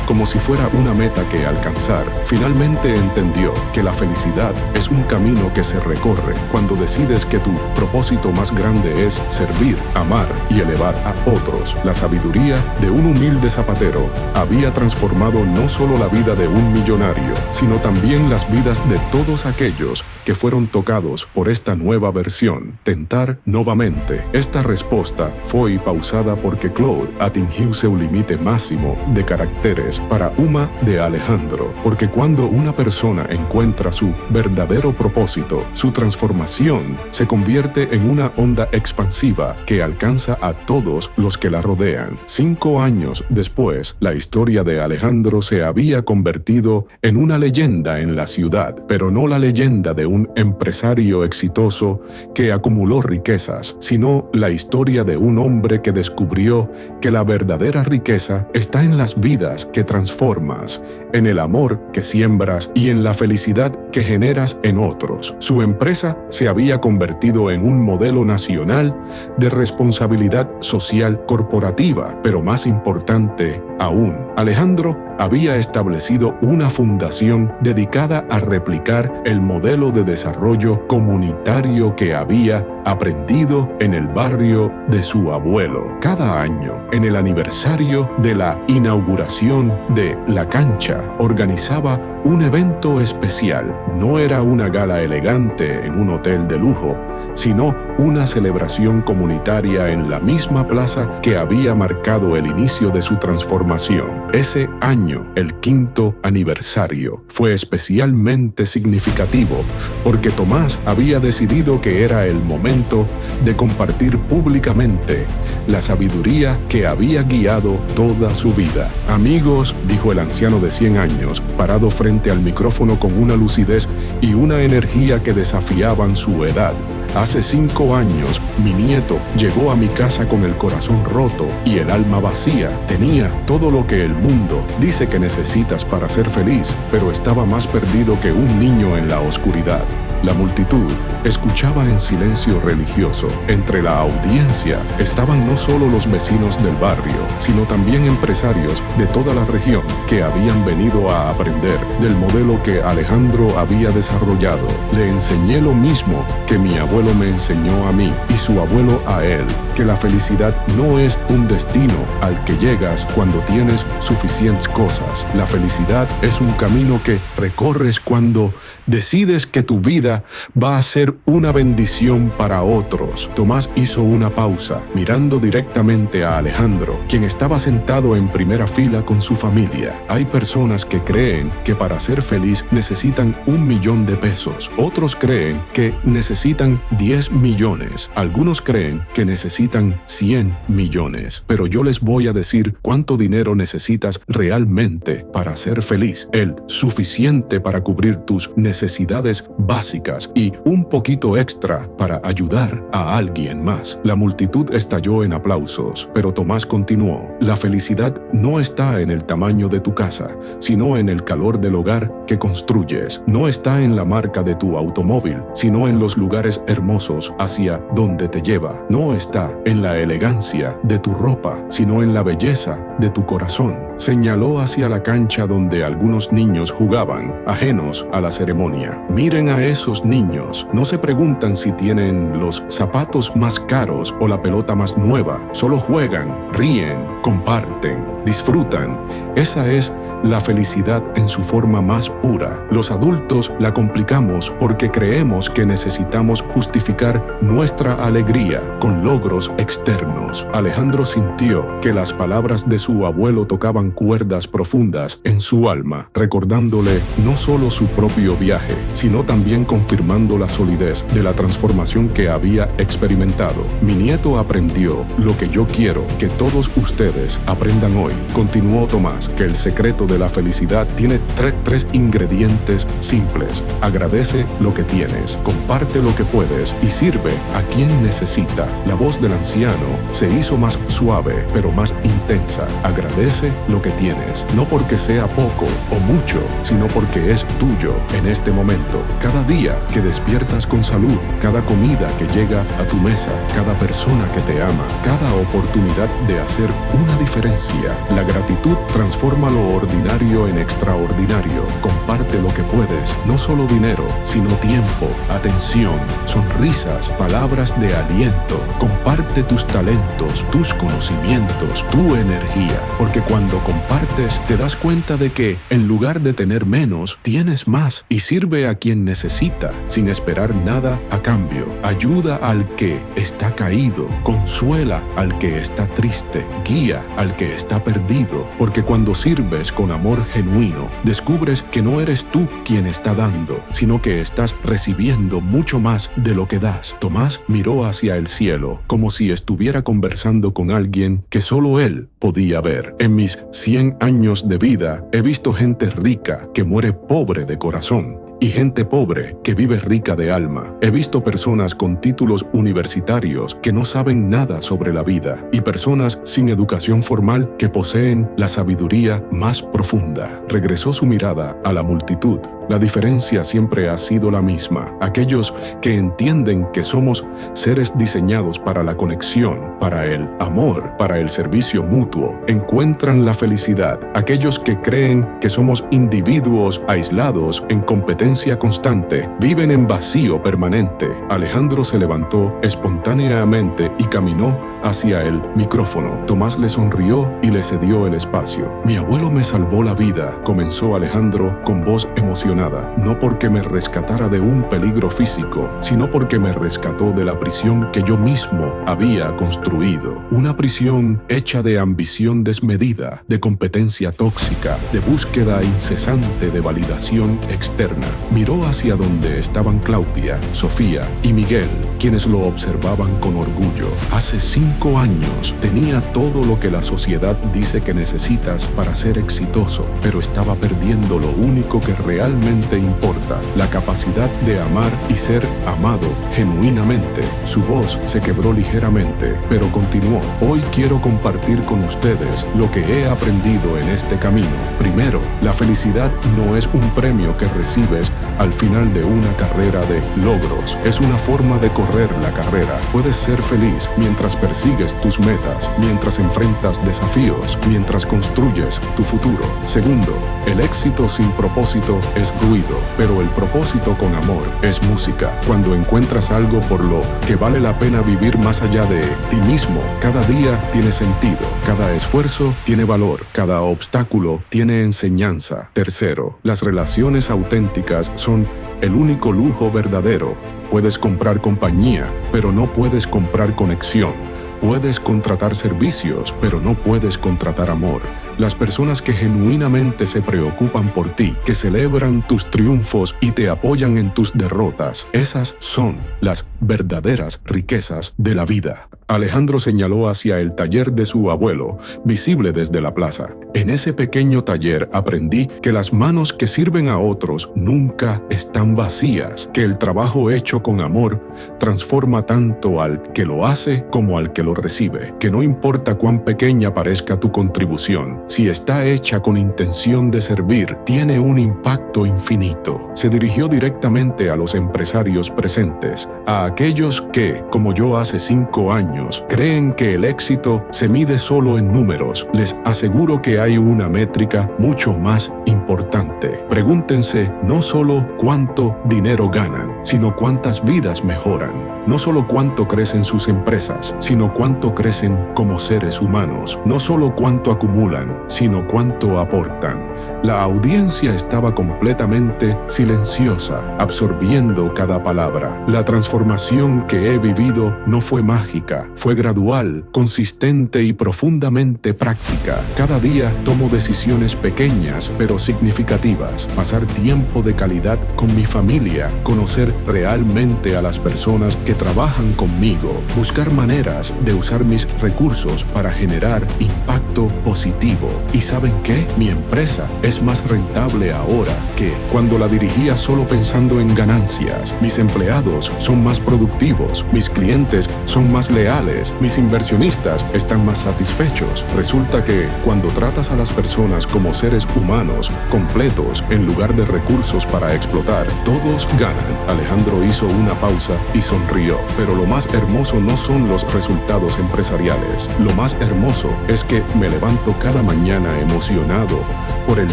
como si fuera una meta que alcanzar, finalmente entendió que la felicidad es un camino que se recorre cuando decides que tu propósito más grande es servir, amar y elevar a otros. La sabiduría de un humilde zapatero había transformado no solo la vida de un millonario, sino también las vidas de todos aquellos que fueron tocados por esta nueva versión. Tentar nuevamente. Esta respuesta fue pausada porque Claude atingió su límite máximo de caracteres para Uma de Alejandro, porque cuando una persona encuentra su verdadero propósito, su transformación se convierte en una onda expansiva que alcanza a todos los que la rodean. 5 años después, la historia de Alejandro se había convertido en una leyenda en la ciudad, pero no la leyenda de un empresario exitoso que acumuló riquezas, sino la historia de un hombre que descubrió que la verdadera riqueza está en las vidas que transformas, en el amor que siembras y en la felicidad que generas en otros. Su empresa se había convertido en un modelo nacional de responsabilidad social corporativa, pero más importante aún, Alejandro había establecido una fundación dedicada a replicar el modelo de desarrollo comunitario que había aprendido en el barrio de su abuelo. Cada año, en el aniversario de la inauguración de la cancha casa organizaba un evento especial. No era una gala elegante en un hotel de lujo, sino una celebración comunitaria en la misma plaza que había marcado el inicio de su transformación. Ese año, el 5º aniversario, fue especialmente significativo porque Tomás había decidido que era el momento de compartir públicamente la sabiduría que había guiado toda su vida. Amigos, dijo el anciano de 100 años, parado frente al micrófono con una lucidez y una energía que desafiaban su edad. Hace 5 años, mi nieto llegó a mi casa con el corazón roto y el alma vacía. Tenía todo lo que el mundo dice que necesitas para ser feliz, pero estaba más perdido que un niño en la oscuridad. La multitud escuchaba en silencio religioso. Entre la audiencia estaban no solo los vecinos del barrio, sino también empresarios de toda la región que habían venido a aprender del modelo que Alejandro había desarrollado. Le enseñé lo mismo que mi abuelo me enseñó a mí y su abuelo a él, que la felicidad no es un destino al que llegas cuando tienes suficientes cosas. La felicidad es un camino que recorres cuando decides que tu vida va a ser una bendición para otros. Tomás hizo una pausa, mirando directamente a Alejandro, quien estaba sentado en primera fila con su familia. Hay personas que creen que para ser feliz necesitan 1 millón de pesos. Otros creen que necesitan 10 millones. Algunos creen que necesitan 100 millones. Pero yo les voy a decir cuánto dinero necesitas realmente para ser feliz. El suficiente para cubrir tus necesidades básicas y un poquito extra para ayudar a alguien más. La multitud estalló en aplausos, pero Tomás continuó: la felicidad no está en el tamaño de tu casa, sino en el calor del hogar que construyes. No está en la marca de tu automóvil, sino en los lugares hermosos hacia donde te lleva. No está en la elegancia de tu ropa, sino en la belleza de tu corazón. Señaló hacia la cancha donde algunos niños jugaban, ajenos a la ceremonia. Miren a esos niños. No se preguntan si tienen los zapatos más caros o la pelota más nueva. Solo juegan, ríen, comparten, disfrutan. Esa es la felicidad en su forma más pura. Los adultos la complicamos porque creemos que necesitamos justificar nuestra alegría con logros externos. Alejandro sintió que las palabras de su abuelo tocaban cuerdas profundas en su alma, recordándole no solo su propio viaje, sino también confirmando la solidez de la transformación que había experimentado. Mi nieto aprendió lo que yo quiero que todos ustedes aprendan hoy, continuó Tomás, que el secreto de la felicidad tiene tres ingredientes simples. Agradece lo que tienes, comparte lo que puedes y sirve a quien necesita. La voz del anciano se hizo más suave, pero más intensa. Agradece lo que tienes, no porque sea poco o mucho, sino porque es tuyo en este momento. Cada día que despiertas con salud, cada comida que llega a tu mesa, cada persona que te ama, cada oportunidad de hacer una diferencia. La gratitud transforma lo ordinario en extraordinario. Comparte lo que puedes, no solo dinero, sino tiempo, atención, sonrisas, palabras de aliento. Comparte tus talentos, tus conocimientos, tu energía, porque cuando compartes te das cuenta de que, en lugar de tener menos, tienes más y sirve a quien necesita, sin esperar nada a cambio. Ayuda al que está caído, consuela al que está triste, guía al que está perdido, porque cuando sirves con amor genuino, descubres que no eres tú quien está dando, sino que estás recibiendo mucho más de lo que das. Tomás miró hacia el cielo, como si estuviera conversando con alguien que solo él podía ver. En mis 100 años de vida, he visto gente rica que muere pobre de corazón, y gente pobre que vive rica de alma. He visto personas con títulos universitarios que no saben nada sobre la vida y personas sin educación formal que poseen la sabiduría más profunda. Regresó su mirada a la multitud La diferencia siempre ha sido la misma. Aquellos que entienden que somos seres diseñados para la conexión, para el amor, para el servicio mutuo, encuentran la felicidad. Aquellos que creen que somos individuos aislados en competencia constante, viven en vacío permanente. Alejandro se levantó espontáneamente y caminó hacia el micrófono. Tomás le sonrió y le cedió el espacio. Mi abuelo me salvó la vida, comenzó Alejandro con voz emocionada, no porque me rescatara de un peligro físico, sino porque me rescató de la prisión que yo mismo había construido. Una prisión hecha de ambición desmedida, de competencia tóxica, de búsqueda incesante de validación externa. Miró hacia donde estaban Claudia, Sofía y Miguel, quienes lo observaban con orgullo. Hace 5 años tenía todo lo que la sociedad dice que necesitas para ser exitoso, pero estaba perdiendo lo único que realmente importa, la capacidad de amar y ser amado genuinamente. Su voz se quebró ligeramente, pero continuó. Hoy quiero compartir con ustedes lo que he aprendido en este camino. Primero, la felicidad no es un premio que recibes al final de una carrera de logros. Es una forma de correr la carrera. Puedes ser feliz mientras persigues tus metas, mientras enfrentas desafíos, mientras construyes tu futuro. Segundo, el éxito sin propósito es ruido, pero el propósito con amor es música. Cuando encuentras algo por lo que vale la pena vivir más allá de ti mismo, cada día tiene sentido, cada esfuerzo tiene valor, cada obstáculo tiene enseñanza. Tercero, las relaciones auténticas son el único lujo verdadero. Puedes comprar compañía, pero no puedes comprar conexión. Puedes contratar servicios, pero no puedes contratar amor. Las personas que genuinamente se preocupan por ti, que celebran tus triunfos y te apoyan en tus derrotas, esas son las verdaderas riquezas de la vida. Alejandro señaló hacia el taller de su abuelo, visible desde la plaza. En ese pequeño taller aprendí que las manos que sirven a otros nunca están vacías, que el trabajo hecho con amor transforma tanto al que lo hace como al que lo recibe, que no importa cuán pequeña parezca tu contribución, si está hecha con intención de servir, tiene un impacto infinito. Se dirigió directamente a los empresarios presentes, a aquellos que, como yo hace 5 años, creen que el éxito se mide solo en números. Les aseguro que hay una métrica mucho más importante. Pregúntense no solo cuánto dinero ganan, sino cuántas vidas mejoran. No solo cuánto crecen sus empresas, sino cuánto crecen como seres humanos. No solo cuánto acumulan, sino cuánto aportan. La audiencia estaba completamente silenciosa, absorbiendo cada palabra. La transformación que he vivido no fue mágica, fue gradual, consistente y profundamente práctica. Cada día tomo decisiones pequeñas pero significativas. Pasar tiempo de calidad con mi familia, conocer realmente a las personas que trabajan conmigo, buscar maneras de usar mis recursos para generar impacto positivo. ¿Y saben qué? Mi empresa es más rentable ahora que cuando la dirigía solo pensando en ganancias. Mis empleados son más productivos, mis clientes son más leales, mis inversionistas están más satisfechos. Resulta que cuando tratas a las personas como seres humanos completos en lugar de recursos para explotar, todos ganan. Alejandro hizo una pausa y sonrió. Pero lo más hermoso no son los resultados empresariales. Lo más hermoso es que me levanto cada mañana emocionado por el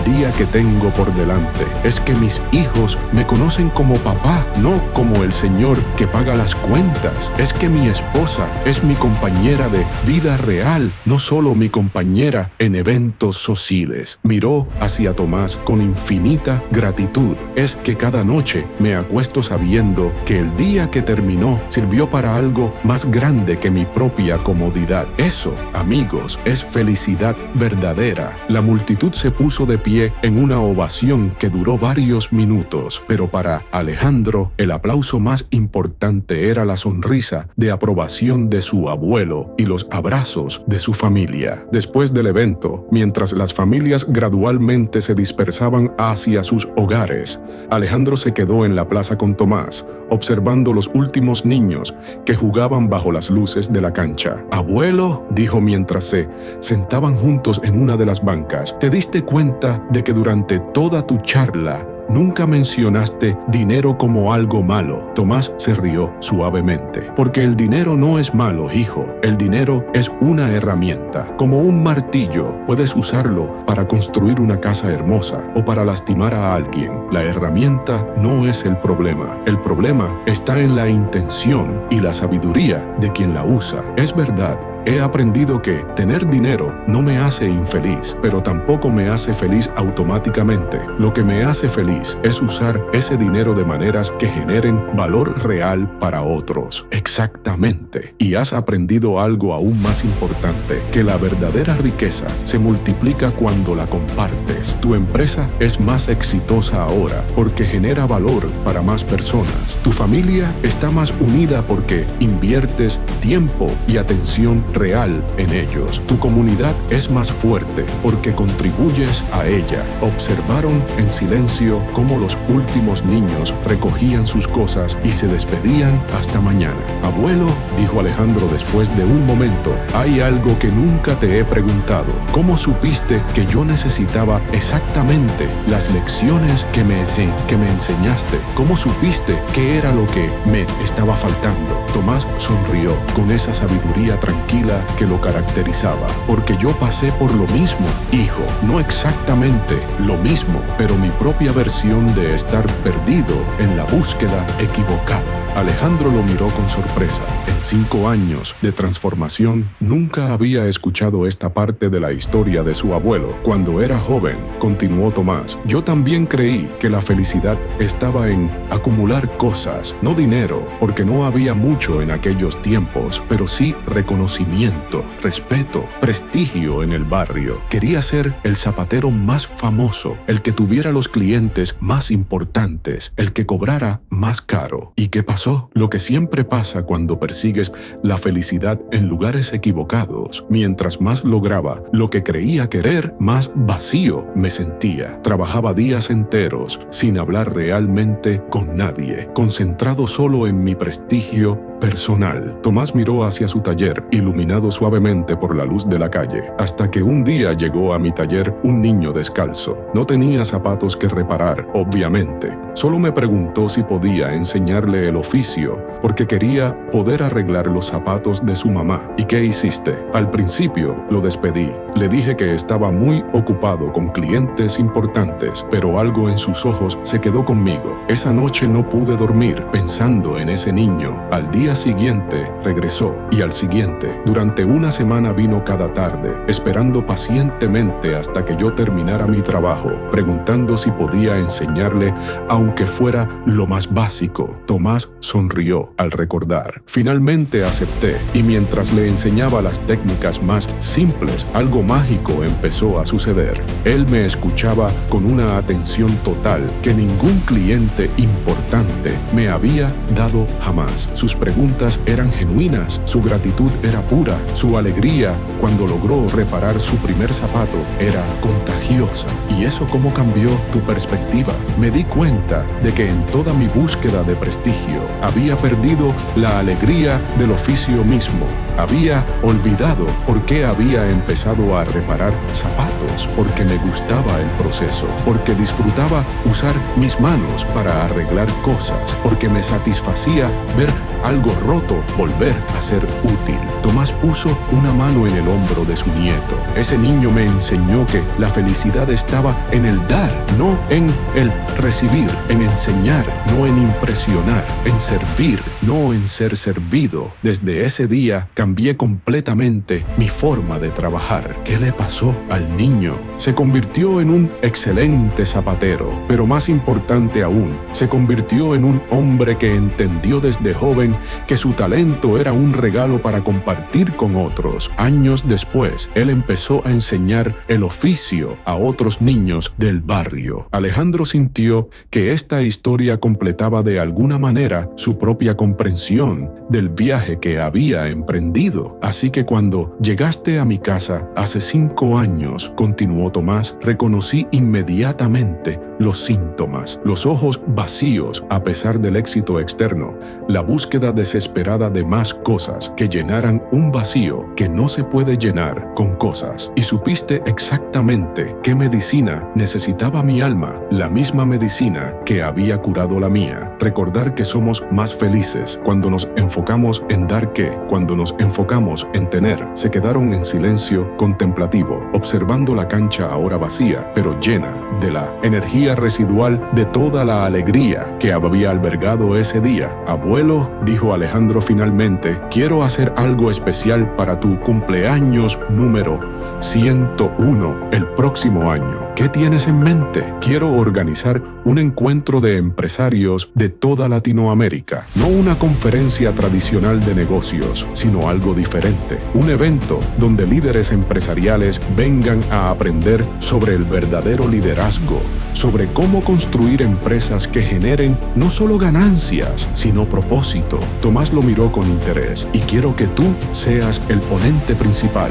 día que tengo por delante. Es que mis hijos me conocen como papá, no como el señor que paga las cuentas. Es que mi esposa es mi compañera de vida real, no solo mi compañera en eventos sociales. Miró hacia Tomás con infinita gratitud. Es que cada noche me acuesto sabiendo que el día que terminó sirvió para algo más grande que mi propia comodidad. Eso, amigos, es felicidad verdadera. La multitud se puso de pie en una ovación que duró varios minutos, pero para Alejandro el aplauso más importante era la sonrisa de aprobación de su abuelo y los abrazos de su familia. Después del evento, mientras las familias gradualmente se dispersaban hacia sus hogares, Alejandro se quedó en la plaza con Tomás, observando los últimos niños que jugaban bajo las luces de la cancha. «Abuelo», dijo mientras se sentaban juntos en una de las bancas, «¿te diste cuenta de que durante toda tu charla nunca mencionaste dinero como algo malo. Tomás se rió suavemente. Porque el dinero no es malo, hijo. El dinero es una herramienta. Como un martillo, puedes usarlo para construir una casa hermosa o para lastimar a alguien. La herramienta no es el problema. El problema está en la intención y la sabiduría de quien la usa. Es verdad. He aprendido que tener dinero no me hace infeliz, pero tampoco me hace feliz automáticamente. Lo que me hace feliz es usar ese dinero de maneras que generen valor real para otros. Exactamente. Y has aprendido algo aún más importante, que la verdadera riqueza se multiplica cuando la compartes. Tu empresa es más exitosa ahora porque genera valor para más personas. Tu familia está más unida porque inviertes tiempo y atención real en ellos. Tu comunidad es más fuerte porque contribuyes a ella. Observaron en silencio cómo los últimos niños recogían sus cosas y se despedían hasta mañana. Abuelo, dijo Alejandro después de un momento, hay algo que nunca te he preguntado. ¿Cómo supiste que yo necesitaba exactamente las lecciones que me enseñaste? ¿Cómo supiste qué era lo que me estaba faltando? Tomás sonrió con esa sabiduría tranquila que lo caracterizaba. Porque yo pasé por lo mismo, hijo. No exactamente lo mismo, pero mi propia versión de estar perdido en la búsqueda equivocada. Alejandro lo miró con sorpresa. En 5 años de transformación, nunca había escuchado esta parte de la historia de su abuelo. Cuando era joven, continuó Tomás, yo también creí que la felicidad estaba en acumular cosas, no dinero, porque no había mucho en aquellos tiempos, pero sí reconocimiento, respeto, prestigio en el barrio. Quería ser el zapatero más famoso, el que tuviera los clientes más importantes, el que cobrara más caro. ¿Y qué pasó? Lo que siempre pasa cuando persigues la felicidad en lugares equivocados. Mientras más lograba lo que creía querer, más vacío me sentía. Trabajaba días enteros sin hablar realmente con nadie, concentrado solo en mi prestigio personal. Tomás miró hacia su taller, iluminado suavemente por la luz de la calle, hasta que un día llegó a mi taller un niño descalzo. No tenía zapatos que reparar, obviamente. Solo me preguntó si podía enseñarle el oficio, porque quería poder arreglar los zapatos de su mamá. ¿Y qué hiciste? Al principio lo despedí. Le dije que estaba muy ocupado con clientes importantes, pero algo en sus ojos se quedó conmigo. Esa noche no pude dormir pensando en ese niño. Al día siguiente regresó y al siguiente. Durante una semana vino cada tarde, esperando pacientemente hasta que yo terminara mi trabajo, preguntando si podía enseñarle aunque fuera lo más básico. Tomás sonrió al recordar. Finalmente acepté y mientras le enseñaba las técnicas más simples, algo mágico empezó a suceder. Él me escuchaba con una atención total que ningún cliente importante me había dado jamás. Sus preguntas eran genuinas, su gratitud era pura, su alegría cuando logró reparar su primer zapato era contagiosa. ¿Y eso cómo cambió tu perspectiva? Me di cuenta de que en toda mi búsqueda de prestigio había perdido la alegría del oficio mismo. Había olvidado por qué había empezado a reparar zapatos, porque me gustaba el proceso, porque disfrutaba usar mis manos para arreglar cosas, porque me satisfacía ver algo roto volver a ser útil. Tomás puso una mano en el hombro de su nieto. Ese niño me enseñó que la felicidad estaba en el dar, no en el recibir, en enseñar, no en impresionar, en servir, no en ser servido. Desde ese día cambié completamente mi forma de trabajar. ¿Qué le pasó al niño? Se convirtió en un excelente zapatero, pero más importante aún, se convirtió en un hombre que entendió desde joven que su talento era un regalo para compartir con otros. Años después, él empezó a enseñar el oficio a otros niños del barrio. Alejandro sintió que esta historia completaba de alguna manera su propia comprensión del viaje que había emprendido. Así que cuando llegaste a mi casa hace 5 años, continuó Tomás, reconocí inmediatamente los síntomas, los ojos vacíos a pesar del éxito externo, la búsqueda desesperada de más cosas que llenaran un vacío que no se puede llenar con cosas. Y supiste exactamente qué medicina necesitaba mi alma, la misma medicina que había curado la mía. Recordar que somos más felices cuando nos enfocamos en dar que cuando nos enfocamos en tener. Se quedaron en silencio contemplativo, observando la cancha ahora vacía, pero llena de la energía residual de toda la alegría que había albergado ese día. Abuelo, dijo Alejandro finalmente, quiero hacer algo especial para tu cumpleaños número 101 el próximo año. ¿Qué tienes en mente? Quiero organizar un encuentro de empresarios de toda Latinoamérica. No una conferencia tradicional de negocios, sino algo diferente. Un evento donde líderes empresariales vengan a aprender sobre el verdadero liderazgo, sobre cómo construir empresas que generen no solo ganancias, sino propósito. Tomás lo miró con interés. Y quiero que tú seas el ponente principal,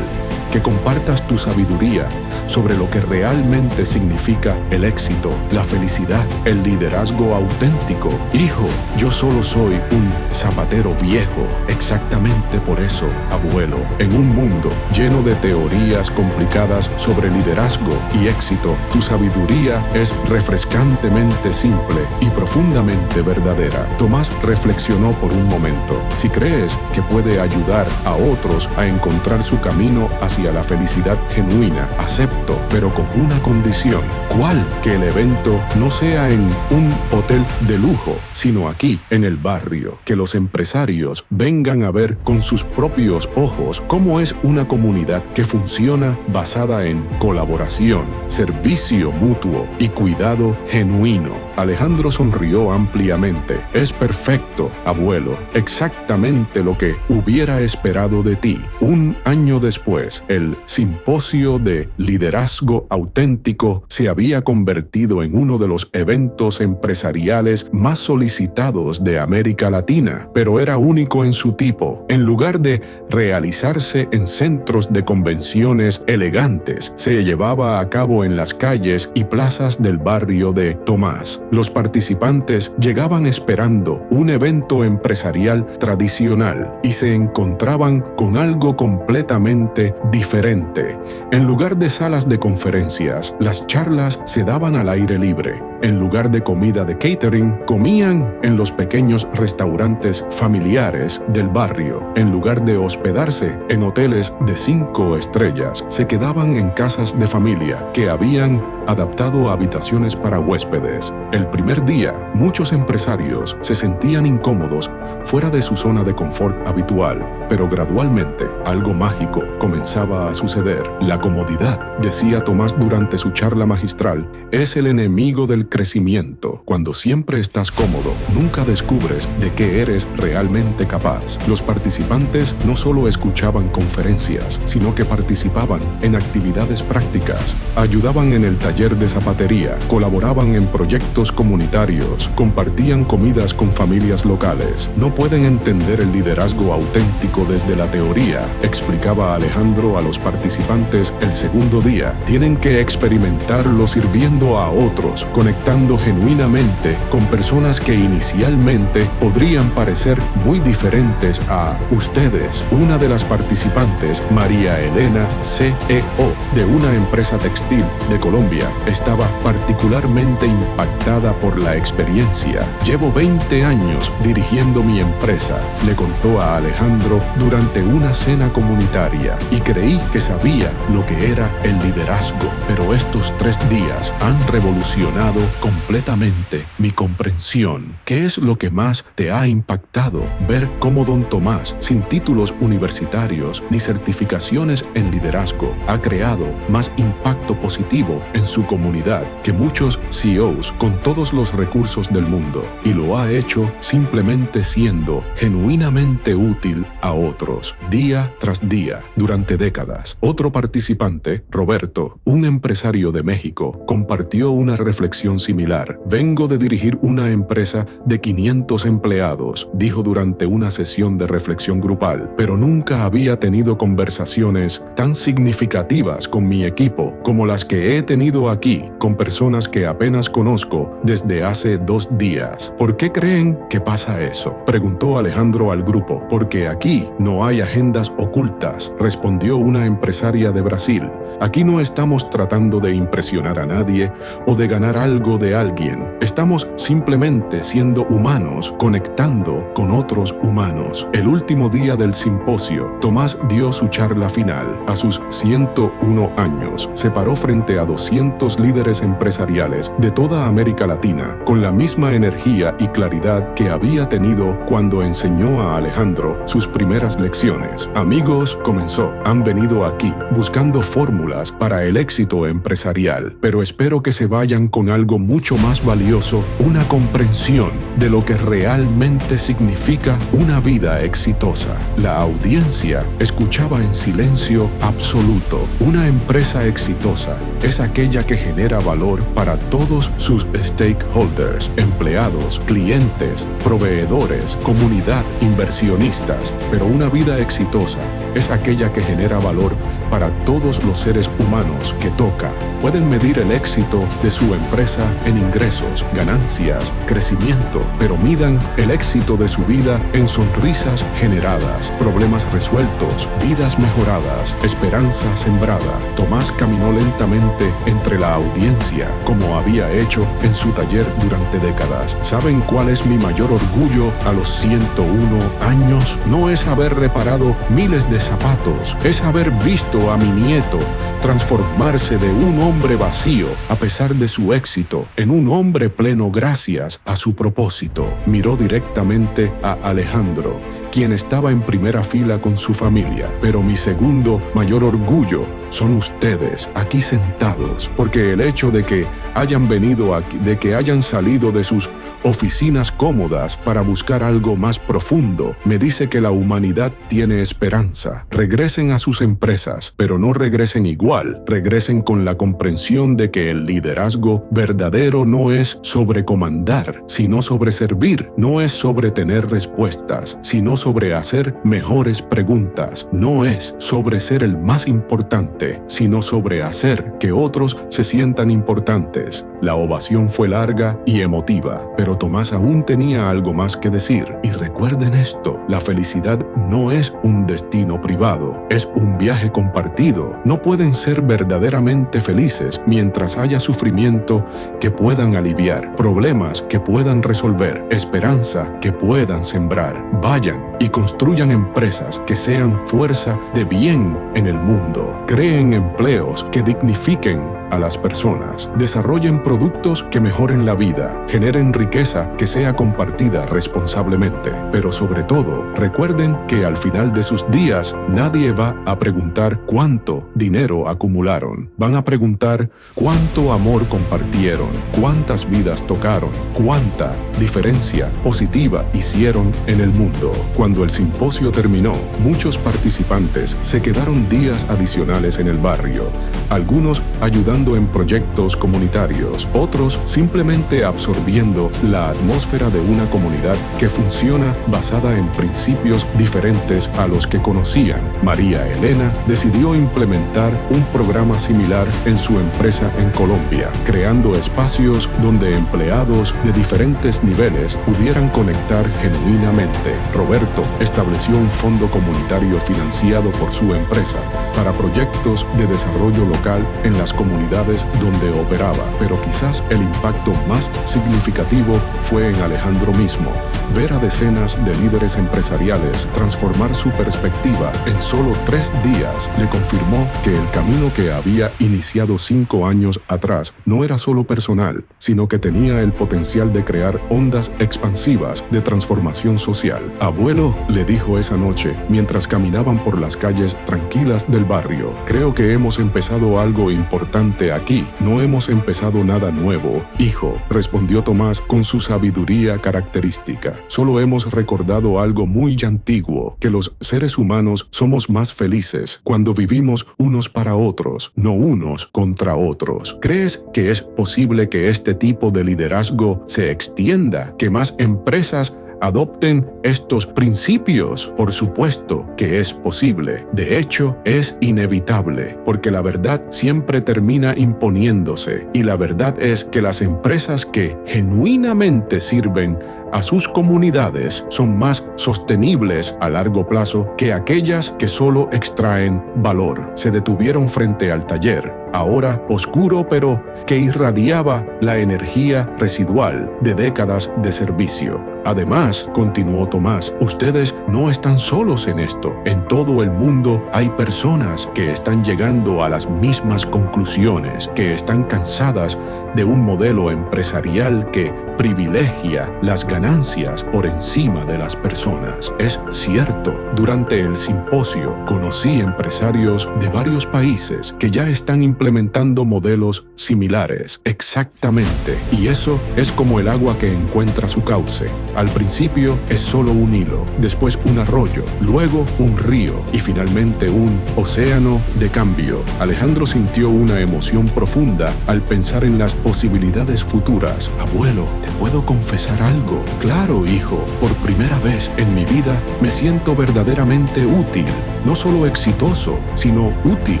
que compartas tu sabiduría sobre lo que realmente significa el éxito, la felicidad, el liderazgo auténtico. Hijo, yo solo soy un zapatero viejo. Exactamente por eso, abuelo, en un mundo lleno de teorías complicadas sobre liderazgo y éxito, tu sabiduría es refrescantemente simple y profundamente verdadera. Tomás reflexionó por un momento. Si crees que puede ayudar a otros a encontrar su camino hacia la felicidad genuina, acepto, pero con una condición. ¿Cuál? Que el evento no sea en un hotel de lujo, sino aquí, en el barrio. Que los empresarios vengan a ver con sus propios ojos cómo es una comunidad que funciona basada en colaboración, servicio mutuo y cuidado genuino. Alejandro sonrió ampliamente. Es perfecto, abuelo, exactamente lo que hubiera esperado de ti. Un año después, el Simposio de Liderazgo Auténtico se había convertido en uno de los eventos empresariales más solicitados de América Latina, pero era único en su tipo. En lugar de realizarse en centros de convenciones elegantes, se llevaba a cabo en las calles y plazas del barrio de Tomás. Los participantes llegaban esperando un evento empresarial tradicional y se encontraban con algo completamente diferente. En lugar de salas de conferencias, las charlas se daban al aire libre. En lugar de comida de catering, comían en los pequeños restaurantes familiares del barrio. En lugar de hospedarse en hoteles de 5 estrellas, se quedaban en casas de familia que habían adaptado a habitaciones para huéspedes. El primer día, muchos empresarios se sentían incómodos fuera de su zona de confort habitual, pero gradualmente algo mágico comenzaba a suceder. La comodidad, decía Tomás durante su charla magistral, es el enemigo del crecimiento. Cuando siempre estás cómodo, nunca descubres de qué eres realmente capaz. Los participantes no solo escuchaban conferencias, sino que participaban en actividades prácticas, ayudaban en el taller de zapatería, colaboraban en proyectos comunitarios, compartían comidas con familias locales. No pueden entender el liderazgo auténtico desde la teoría, explicaba Alejandro a los participantes el segundo día. Tienen que experimentarlo sirviendo a otros, conectando genuinamente con personas que inicialmente podrían parecer muy diferentes a ustedes. Una de las participantes, María Elena, CEO de una empresa textil de Colombia, estaba particularmente impactada por la experiencia. Llevo 20 años dirigiendo mi empresa, le contó a Alejandro durante una cena comunitaria, y creí que sabía lo que era el liderazgo, pero estos 3 días han revolucionado completamente mi comprensión. ¿Qué es lo que más te ha impactado? Ver cómo don Tomás, sin títulos universitarios ni certificaciones en liderazgo, ha creado más impacto positivo en su comunidad que muchos CEOs con todos los recursos del mundo, y lo ha hecho simplemente siendo genuinamente útil a otros, día tras día, durante décadas. Otro participante, Roberto, un empresario de México, compartió una reflexión similar. Vengo de dirigir una empresa de 500 empleados, dijo durante una sesión de reflexión grupal, pero nunca había tenido conversaciones tan significativas con mi equipo como las que he tenido aquí con personas que apenas conozco desde hace 2 días. ¿Por qué creen que pasa eso?, preguntó Alejandro al grupo. Porque aquí no hay agendas ocultas, respondió una empresaria de Brasil. Aquí no estamos tratando de impresionar a nadie o de ganar algo de alguien. Estamos simplemente siendo humanos, conectando con otros humanos. El último día del simposio, Tomás dio su charla final. A sus 101 años, se paró frente a 200 líderes empresariales de toda América Latina, con la misma energía y claridad que había tenido cuando enseñó a Alejandro sus primeras lecciones. Amigos, comenzó, han venido aquí buscando fórmulas para el éxito empresarial, pero espero que se vayan con algo mucho más valioso, una comprensión de lo que realmente significa una vida exitosa. La audiencia escuchaba en silencio absoluto. Una empresa exitosa es aquella que genera valor para todos sus stakeholders, empleados, clientes, proveedores, comunidad, inversionistas, pero una vida exitosa es aquella que genera valor para todos los seres humanos que toca. Pueden medir el éxito de su empresa en ingresos, ganancias, crecimiento, pero midan el éxito de su vida en sonrisas generadas, problemas resueltos, vidas mejoradas, esperanza sembrada. Tomás caminó lentamente entre la audiencia, como había hecho en su taller durante décadas. ¿Saben cuál es mi mayor orgullo a los 101 años? No es haber reparado miles de zapatos, es haber visto a mi nieto transformarse de un hombre vacío, a pesar de su éxito, en un hombre pleno gracias a su propósito. Miró directamente a Alejandro, quien estaba en primera fila con su familia. Pero mi segundo mayor orgullo son ustedes aquí sentados, porque el hecho de que hayan venido aquí, de que hayan salido de sus oficinas cómodas para buscar algo más profundo, me dice que la humanidad tiene esperanza. Regresen a sus empresas, pero no regresen igual. Regresen con la comprensión de que el liderazgo verdadero no es sobre comandar, sino sobre servir. No es sobre tener respuestas, sino sobre hacer mejores preguntas. No es sobre ser el más importante, sino sobre hacer que otros se sientan importantes. La ovación fue larga y emotiva, pero Tomás aún tenía algo más que decir. Y recuerden esto, la felicidad no es un destino privado, es un viaje compartido. No pueden ser verdaderamente felices mientras haya sufrimiento que puedan aliviar, problemas que puedan resolver, esperanza que puedan sembrar. Vayan y construyan empresas que sean fuerza de bien en el mundo. Creen empleos que dignifiquen a las personas. Desarrollen productos que mejoren la vida. Generen riqueza que sea compartida responsablemente. Pero sobre todo, recuerden que al final de sus días nadie va a preguntar cuánto dinero acumularon. Van a preguntar cuánto amor compartieron, cuántas vidas tocaron, cuánta diferencia positiva hicieron en el mundo. Cuando el simposio terminó, muchos participantes se quedaron días adicionales en el barrio, algunos ayudando en proyectos comunitarios, otros simplemente absorbiendo la atmósfera de una comunidad que funciona basada en principios diferentes a los que conocían. María Elena decidió implementar un programa similar en su empresa en Colombia, creando espacios donde empleados de diferentes niveles pudieran conectar genuinamente. Roberto estableció un fondo comunitario financiado por su empresa para proyectos de desarrollo local en las comunidades donde operaba, pero quizás el impacto más significativo fue en Alejandro mismo. Ver a decenas de líderes empresariales transformar su perspectiva en solo 3 días le confirmó que el camino que había iniciado 5 años atrás no era solo personal, sino que tenía el potencial de crear ondas expansivas de transformación social. Abuelo, le dijo esa noche mientras caminaban por las calles tranquilas del barrio, creo que hemos empezado algo importante aquí. No hemos empezado nada nuevo, hijo, respondió Tomás con su sabiduría característica. Solo hemos recordado algo muy antiguo, que los seres humanos somos más felices cuando vivimos unos para otros, no unos contra otros. ¿Crees que es posible que este tipo de liderazgo se extienda, que más empresas adopten estos principios? Por supuesto que es posible. De hecho, es inevitable, porque la verdad siempre termina imponiéndose. Y la verdad es que las empresas que genuinamente sirven a sus comunidades son más sostenibles a largo plazo que aquellas que solo extraen valor. Se detuvieron frente al taller, ahora oscuro pero que irradiaba la energía residual de décadas de servicio. Además, continuó Tomás, ustedes no están solos en esto. En todo el mundo hay personas que están llegando a las mismas conclusiones, que están cansadas de un modelo empresarial que privilegia las ganancias por encima de las personas. Es cierto, durante el simposio conocí empresarios de varios países que ya están implementando modelos similares. Exactamente. Y eso es como el agua que encuentra su cauce. Al principio es solo un hilo, después un arroyo, luego un río y finalmente un océano de cambio. Alejandro sintió una emoción profunda al pensar en las posibilidades futuras. Abuelo, ¿te puedo confesar algo? Claro, hijo, por primera vez en mi vida me siento verdaderamente útil. No solo exitoso, sino útil.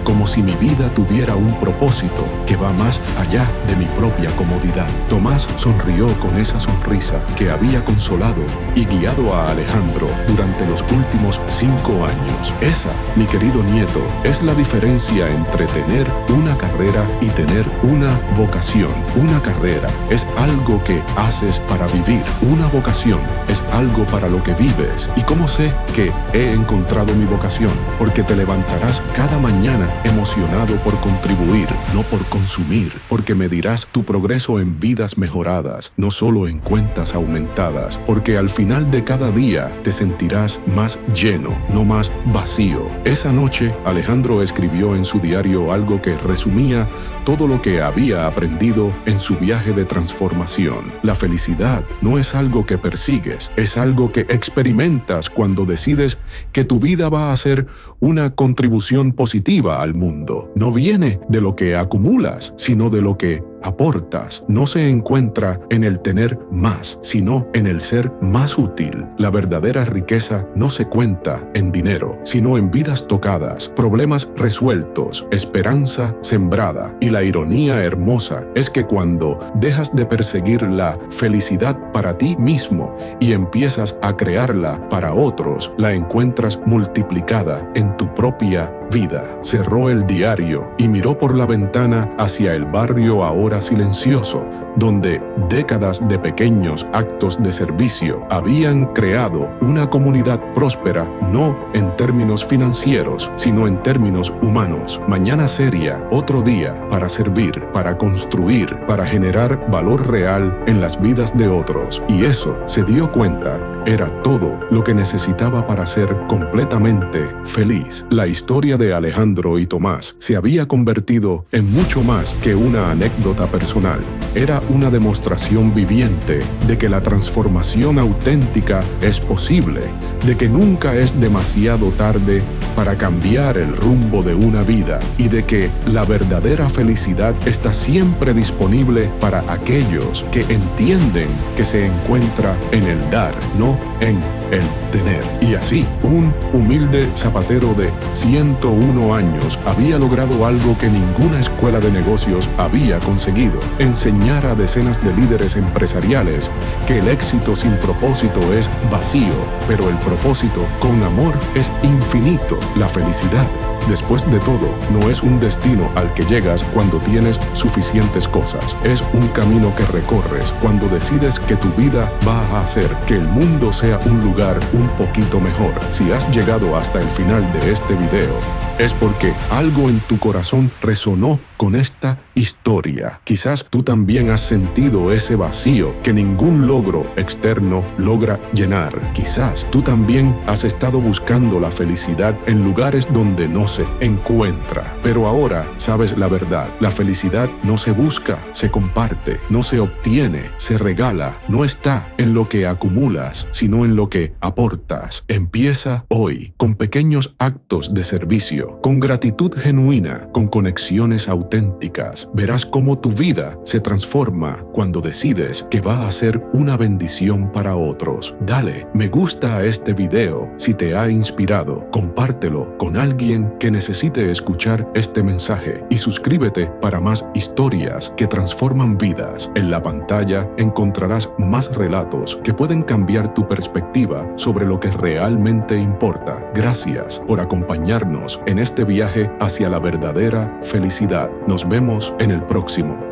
Como si mi vida tuviera un propósito que va más allá de mi propia comodidad. Tomás sonrió con esa sonrisa que había consolado y guiado a Alejandro durante los últimos 5 años. Esa, mi querido nieto, es la diferencia entre tener una carrera y tener una vocación. Una carrera es algo que haces para vivir. Una vocación es algo para lo que vives. ¿Y cómo sé que he encontrado mi vocación? Porque te levantarás cada mañana emocionado por contribuir, no por consumir, porque medirás tu progreso en vidas mejoradas, no solo en cuentas aumentadas, porque al final de cada día te sentirás más lleno, no más vacío. Esa noche, Alejandro escribió en su diario algo que resumía todo lo que había aprendido en su viaje de transformación. La felicidad no es algo que persigues, es algo que experimentas cuando decides que tu vida va a ser una contribución positiva al mundo. No viene de lo que acumulas, sino de lo que aportas. No se encuentra en el tener más, sino en el ser más útil. La verdadera riqueza no se cuenta en dinero, sino en vidas tocadas, problemas resueltos, esperanza sembrada. Y la ironía hermosa es que cuando dejas de perseguir la felicidad para ti mismo y empiezas a crearla para otros, la encuentras multiplicada en tu propia vida. Cerró el diario y miró por la ventana hacia el barrio ahora silencioso, donde décadas de pequeños actos de servicio habían creado una comunidad próspera, no en términos financieros, sino en términos humanos. Mañana sería otro día para servir, para construir, para generar valor real en las vidas de otros. Y eso, se dio cuenta, era todo lo que necesitaba para ser completamente feliz. La historia de Alejandro y Tomás se había convertido en mucho más que una anécdota personal. Era una demostración viviente de que la transformación auténtica es posible, de que nunca es demasiado tarde para cambiar el rumbo de una vida y de que la verdadera felicidad está siempre disponible para aquellos que entienden que se encuentra en el dar, no en el tener. Y así, un humilde zapatero de 101 años había logrado algo que ninguna escuela de negocios había conseguido: enseñar a decenas de líderes empresariales que el éxito sin propósito es vacío, pero el propósito con amor es infinito. La felicidad, después de todo, no es un destino al que llegas cuando tienes suficientes cosas. Es un camino que recorres cuando decides que tu vida va a hacer que el mundo sea un lugar un poquito mejor. Si has llegado hasta el final de este video, es porque algo en tu corazón resonó con esta historia. Quizás tú también has sentido ese vacío que ningún logro externo logra llenar. Quizás tú también has estado buscando la felicidad en lugares donde no se encuentra. Pero ahora sabes la verdad. La felicidad no se busca, se comparte, no se obtiene, se regala. No está en lo que acumulas, sino en lo que aportas. Empieza hoy con pequeños actos de servicio, con gratitud genuina, con conexiones auténticas. Verás cómo tu vida se transforma cuando decides que va a ser una bendición para otros. Dale me gusta a este video si te ha inspirado. Compártelo con alguien que necesite escuchar este mensaje y suscríbete para más historias que transforman vidas. En la pantalla encontrarás más relatos que pueden cambiar tu perspectiva sobre lo que realmente importa. Gracias por acompañarnos en este viaje hacia la verdadera felicidad. Nos vemos en el próximo.